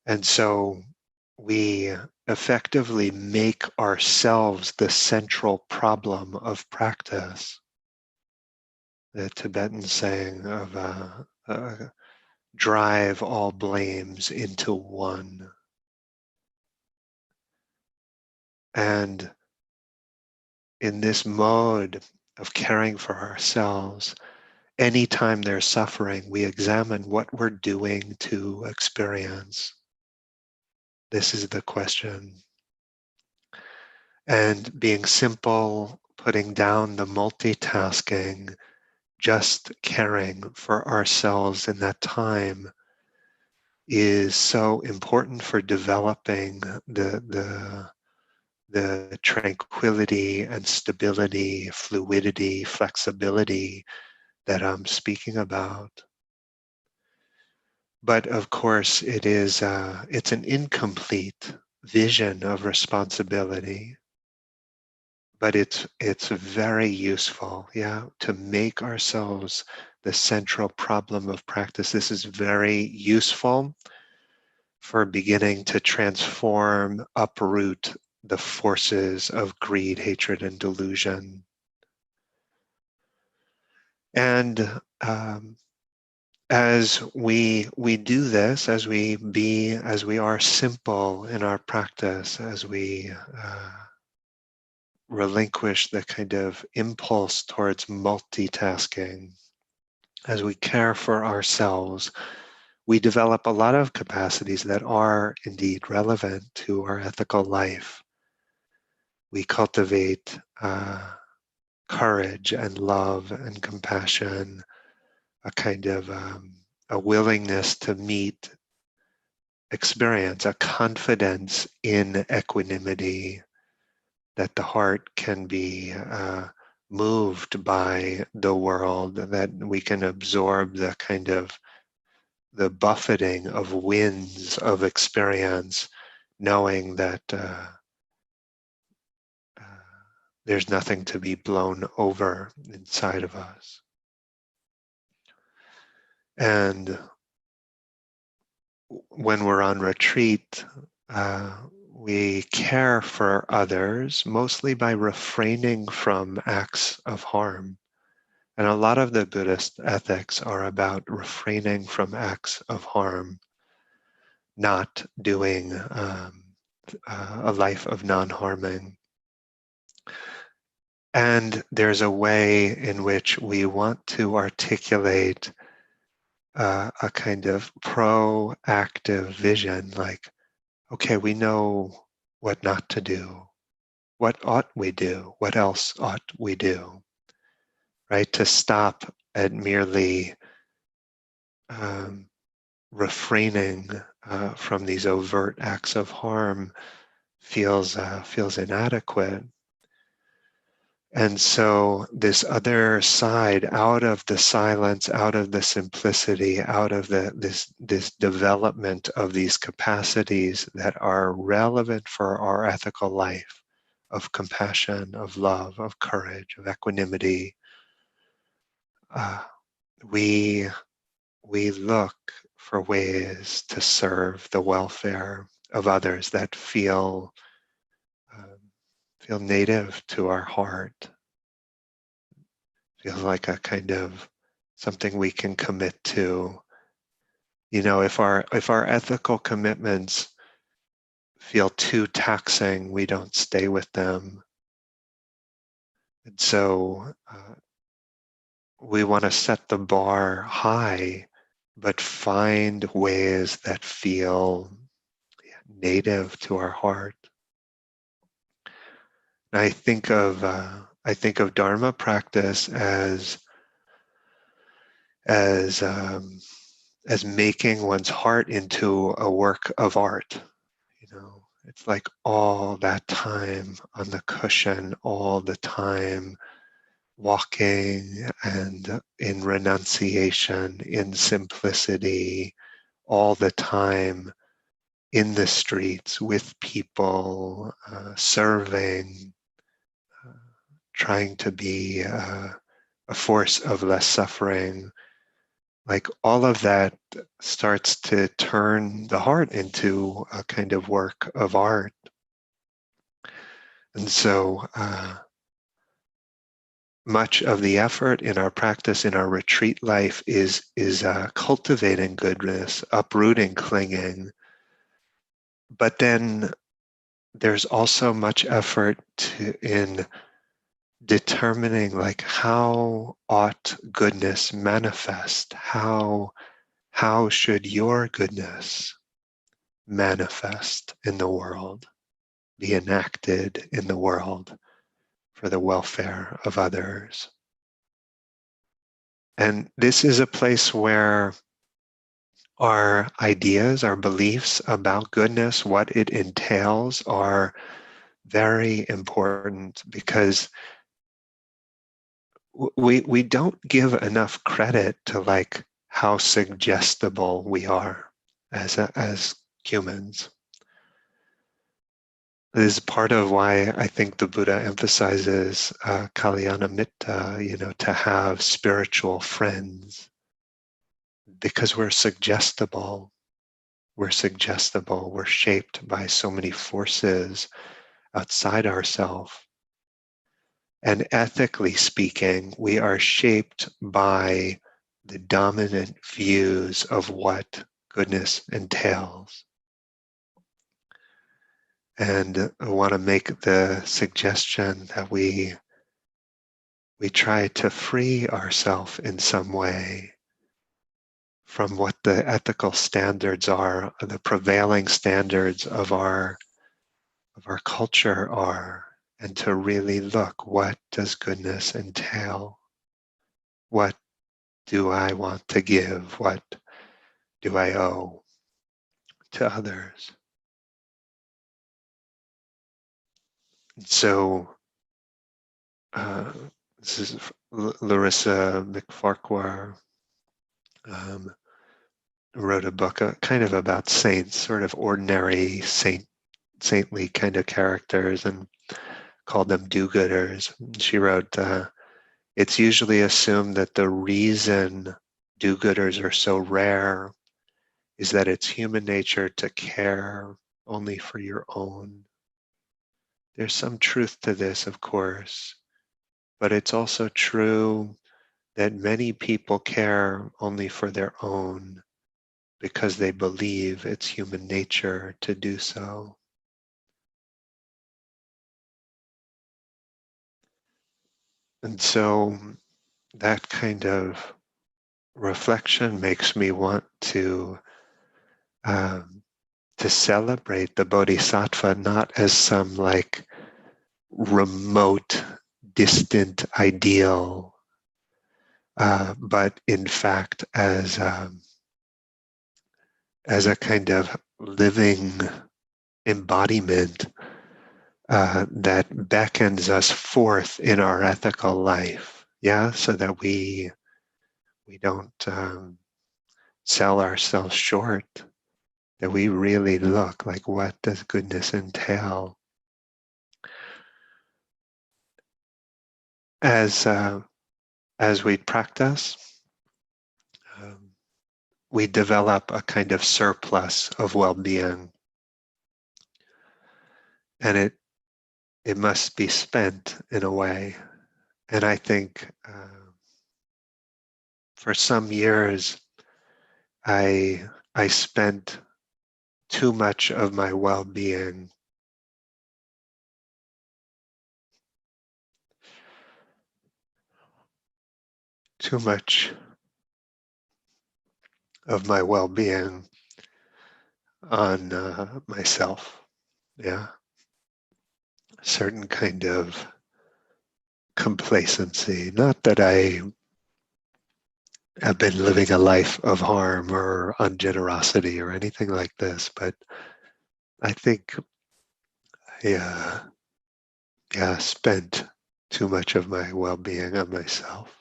And so we effectively make ourselves the central problem of practice. The Tibetan saying of drive all blames into one. And in this mode of caring for ourselves, anytime there's suffering, we examine what we're doing to experience. This is the question. And being simple, putting down the multitasking, just caring for ourselves in that time is so important for developing the tranquility and stability, fluidity, flexibility that I'm speaking about. But of course, it's an incomplete vision of responsibility. But it's very useful, yeah, to make ourselves the central problem of practice. This is very useful for beginning to transform, uproot the forces of greed, hatred, and delusion. And as we do this, as we are simple in our practice, as we relinquish the kind of impulse towards multitasking, as we care for ourselves, we develop a lot of capacities that are indeed relevant to our ethical life. We cultivate courage and love and compassion, a kind of a willingness to meet experience, a confidence in equanimity, that the heart can be moved by the world, that we can absorb the kind of the buffeting of winds of experience, knowing that there's nothing to be blown over inside of us. And when we're on retreat, we care for others mostly by refraining from acts of harm. And a lot of the Buddhist ethics are about refraining from acts of harm, not doing a life of non-harming. And there's a way in which we want to articulate a kind of proactive vision, like, okay, we know what not to do. What ought we do? What else ought we do? Right? To stop at merely refraining from these overt acts of harm feels inadequate. And so this other side, out of the silence, out of the simplicity, out of this development of these capacities that are relevant for our ethical life, of compassion, of love, of courage, of equanimity, we look for ways to serve the welfare of others that feel native to our heart, feel like a kind of something we can commit to. You know, if our ethical commitments feel too taxing, we don't stay with them. And so we want to set the bar high, but find ways that feel native to our heart. And I think of Dharma practice as making one's heart into a work of art. You know, it's like all that time on the cushion, all the time walking and in renunciation, in simplicity, all the time in the streets with people, serving, trying to be a force of less suffering. Like all of that starts to turn the heart into a kind of work of art. And so much of the effort in our practice, in our retreat life, is cultivating goodness, uprooting clinging. But then there's also much effort in determining, like, how ought goodness manifest? How should your goodness manifest in the world, be enacted in the world for the welfare of others. And this is a place where our ideas, our beliefs about goodness, what it entails, are very important, because we don't give enough credit to like how suggestible we are as humans. This is part of why I think the Buddha emphasizes Kalyana Mitta, to have spiritual friends, because we're suggestible. We're suggestible. We're shaped by so many forces outside ourselves. And ethically speaking, we are shaped by the dominant views of what goodness entails. And I want to make the suggestion that we try to free ourselves in some way from what the ethical standards are, the prevailing standards of our culture are, and to really look, what does goodness entail? What do I want to give? What do I owe to others? So this is Larissa McFarquhar, wrote a book kind of about saints, sort of ordinary saintly kind of characters, and called them do-gooders. She wrote, it's usually assumed that the reason do-gooders are so rare is that it's human nature to care only for your own. There's some truth to this, of course, but it's also true that many people care only for their own because they believe it's human nature to do so. And so that kind of reflection makes me want to celebrate the Bodhisattva not as some like remote, distant ideal, but in fact as a kind of living embodiment that beckons us forth in our ethical life, so that we don't sell ourselves short, that we really look like, what does goodness entail? As we practice, we develop a kind of surplus of well-being, and it must be spent in a way. And I think for some years I spent too much of my well-being on myself. A certain kind of complacency. Not that I have been living a life of harm or ungenerosity or anything like this, but I think I spent too much of my well-being on myself.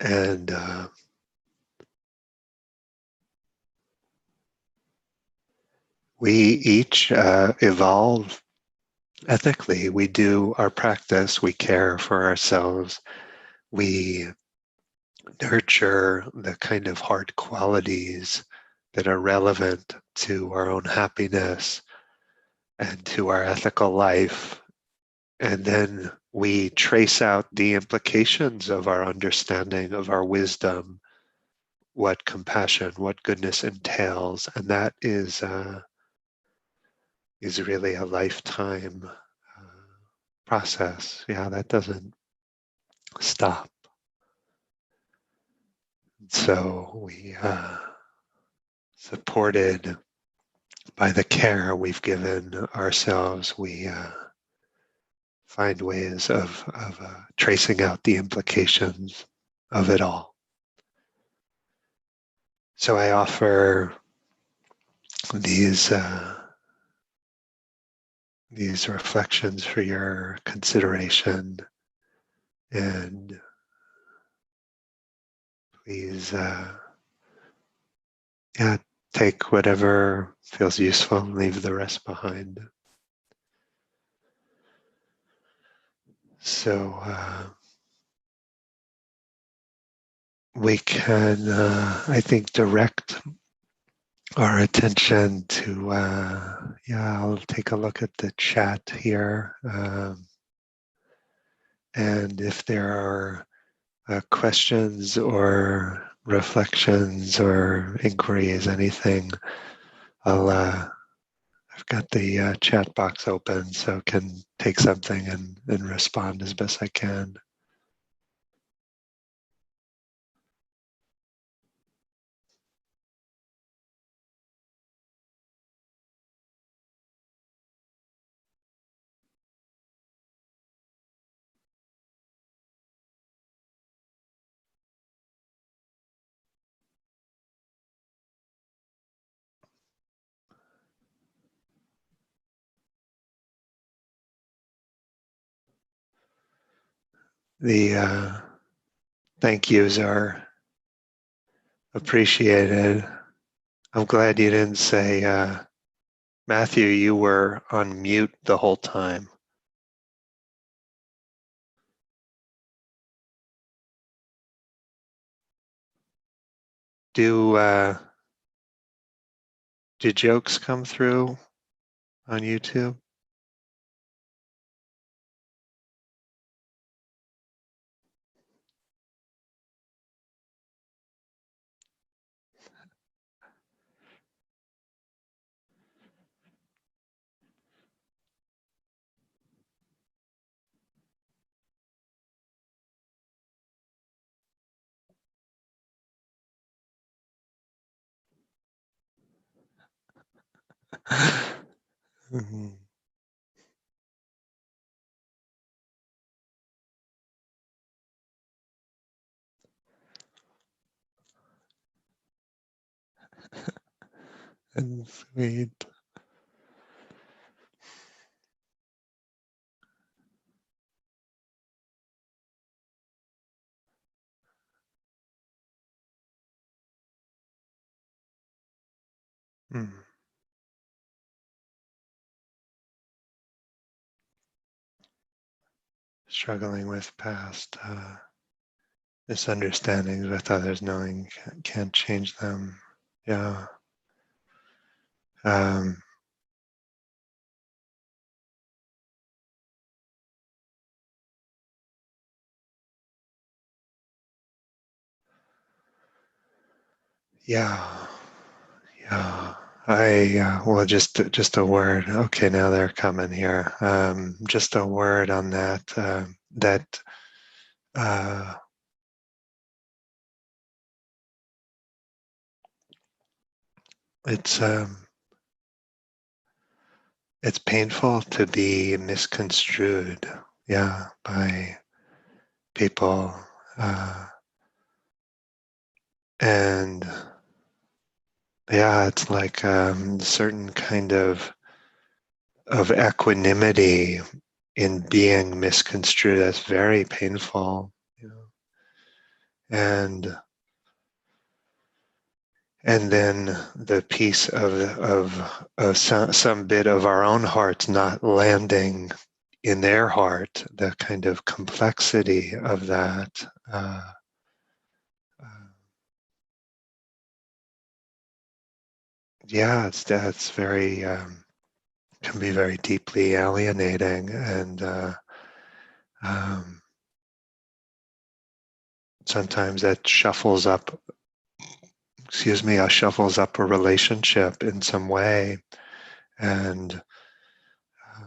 And we each evolve ethically. We do our practice, we care for ourselves, we nurture the kind of hard qualities that are relevant to our own happiness and to our ethical life. And then we trace out the implications of our understanding, of our wisdom, what compassion, what goodness entails. And that is really a lifetime process. That doesn't stop. So supported by the care we've given ourselves, we find ways of tracing out the implications of it all. So I offer these reflections for your consideration, and please, take whatever feels useful and leave the rest behind. So we can, I think, direct our attention to, I'll take a look at the chat here. And if there are questions or reflections or inquiries, anything, I've got the chat box open, so can take something and respond as best I can. The thank yous are appreciated. I'm glad you didn't say, Matthew, you were on mute the whole time. Do jokes come through on YouTube? Mhm. And sweet. Mm. Struggling with past misunderstandings with others, knowing can't change them. Yeah. Um, yeah. Yeah. Well, just a word. Okay, now they're coming here. Just a word on that. That uh, it's painful to be misconstrued. Yeah, by people, and yeah, it's like certain kind of equanimity in being misconstrued. That's very painful, you know. And then the piece of some bit of our own hearts not landing in their heart, the kind of complexity of that. Yeah, that's very can be very deeply alienating, and sometimes that shuffles up. Shuffles up a relationship in some way, and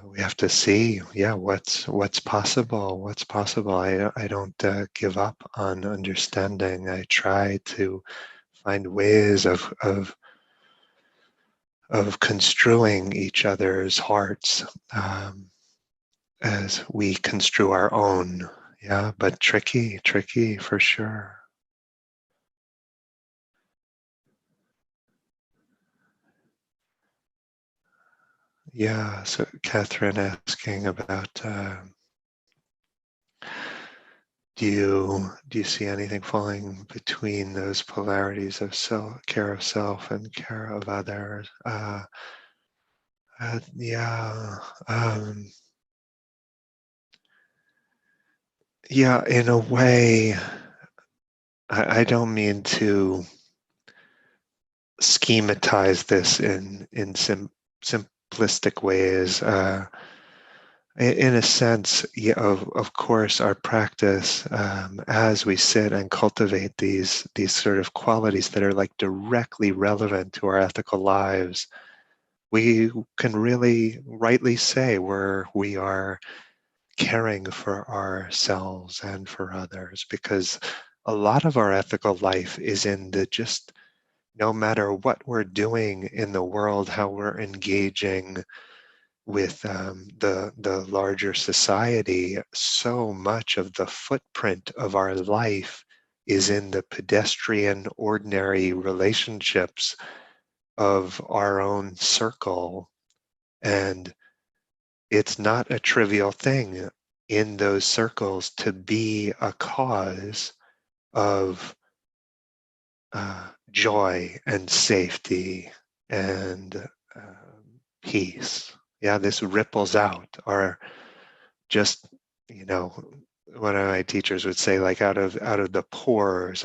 we have to see, what's possible. What's possible. I don't give up on understanding. I try to find ways of of construing each other's hearts as we construe our own. Yeah, but tricky for sure. Yeah, so Catherine asking about do you see anything falling between those polarities of care of self and care of others? Yeah, yeah. In a way, I don't mean to schematize this in simplistic ways. In a sense, yeah, of course, our practice as we sit and cultivate these sort of qualities that are like directly relevant to our ethical lives, we can really rightly say we are caring for ourselves and for others, because a lot of our ethical life is in the just no matter what we're doing in the world, how we're engaging with the larger society, so much of the footprint of our life is in the pedestrian, ordinary relationships of our own circle. And it's not a trivial thing in those circles to be a cause of joy and safety and peace. Yeah, this ripples out. Or just, one of my teachers would say, like out of the pores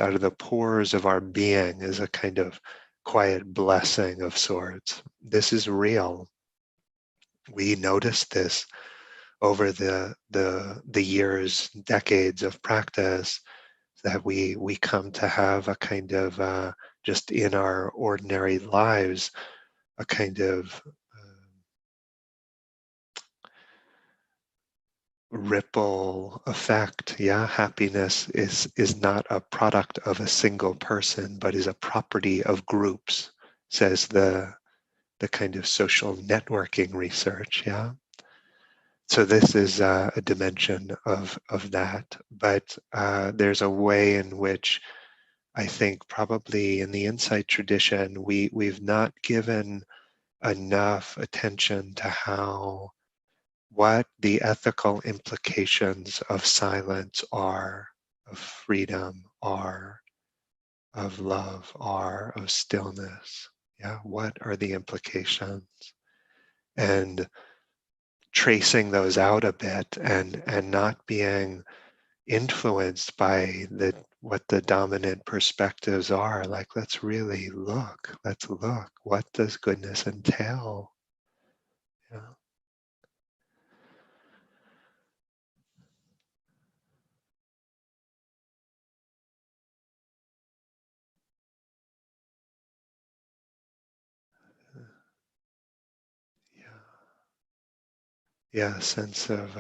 of our being is a kind of quiet blessing of sorts. This is real. We notice this over the years, decades of practice, that we come to have a kind of just in our ordinary lives, a kind of ripple effect. Yeah, happiness is not a product of a single person, but is a property of groups, says the kind of social networking research. Yeah. So this is a dimension of that, but there's a way in which I think probably in the insight tradition we've not given enough attention to what the ethical implications of silence are, of freedom are, of love are, of stillness. Yeah, what are the implications? And tracing those out a bit and not being influenced by what the dominant perspectives are. Like, let's look. What does goodness entail? Yeah. Yeah. Yeah, a sense of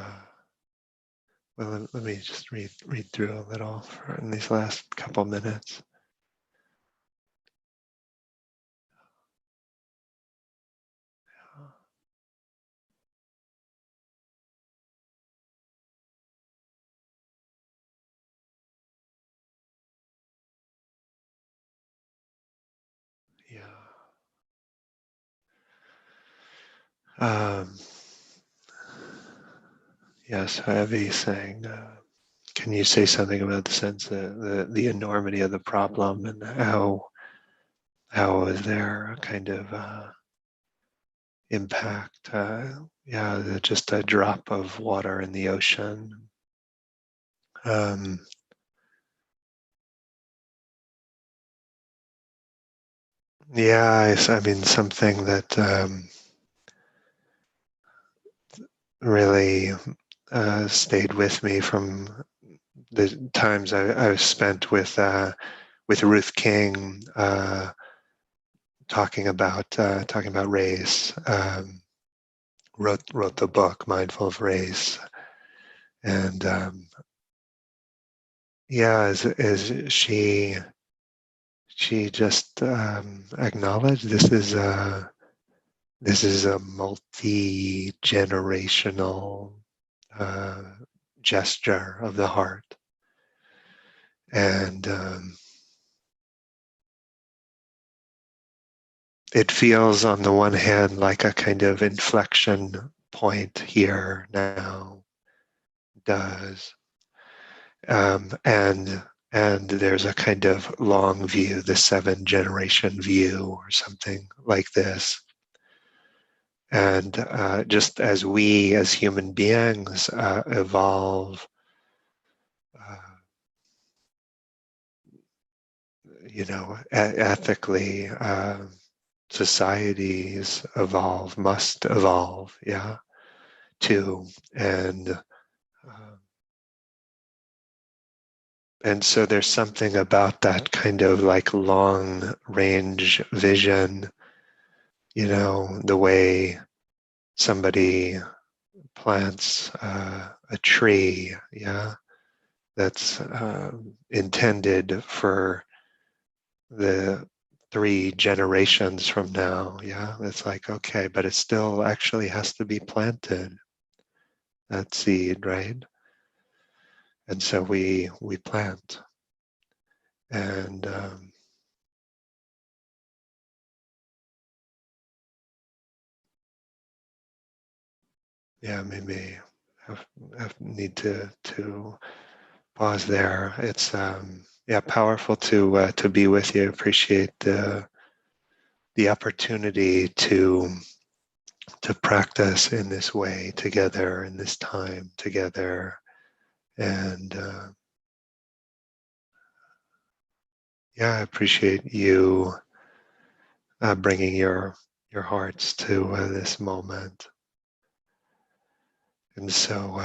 well, let me just read through a little in these last couple minutes. Yeah. Um, yes, Heavy saying, can you say something about the sense of the enormity of the problem, and how is there a kind of impact? Yeah, just a drop of water in the ocean. Um, yeah, I mean, something that really stayed with me from the times I've spent with Ruth King, talking about race. Wrote the book Mindful of Race, and yeah, as she just acknowledged, this is this is a multi-generational gesture of the heart. And it feels on the one hand like a kind of inflection point here now, does. And there's a kind of long view, the 7-generation view or something like this. And just as we as human beings evolve, ethically, societies evolve, must evolve, yeah, too. And so there's something about that kind of like long range vision, the way somebody plants a tree, yeah, that's intended for the 3 generations from now, yeah. It's like, okay, but it still actually has to be planted, that seed, right? And so we plant, and yeah, maybe I need to pause there. It's powerful to be with you. Appreciate the opportunity to practice in this way together, in this time together, and I appreciate you bringing your hearts to this moment. And so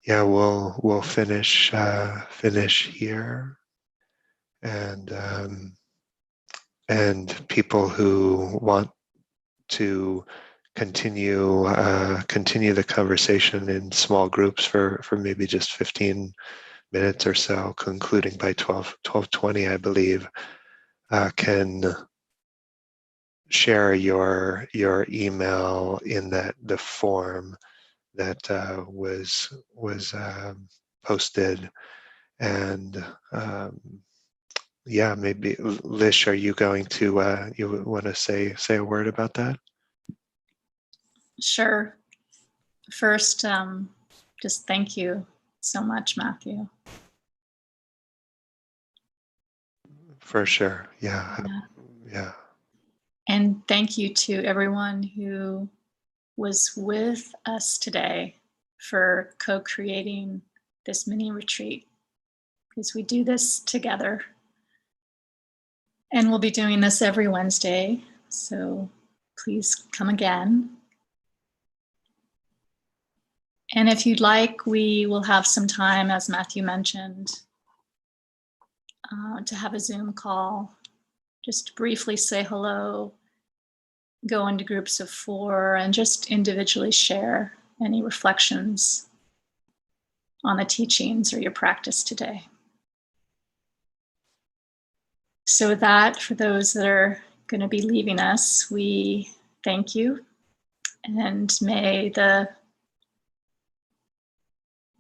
we'll finish here, and people who want to continue the conversation in small groups for maybe just 15 minutes or so, concluding by 12:20, I believe, can share your email in the form that was posted. And maybe Lish, are you going to you want to say a word about that? Sure. First, just thank you so much, Matthew. For sure. Yeah. And thank you to everyone who was with us today for co-creating this mini retreat, because we do this together. And we'll be doing this every Wednesday, so please come again. And if you'd like, we will have some time, as Matthew mentioned, to have a Zoom call, just briefly say hello, go into groups of 4, and just individually share any reflections on the teachings or your practice today. So with that, for those that are going to be leaving us, we thank you, and may the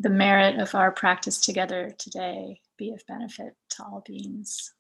merit of our practice together today be of benefit to all beings.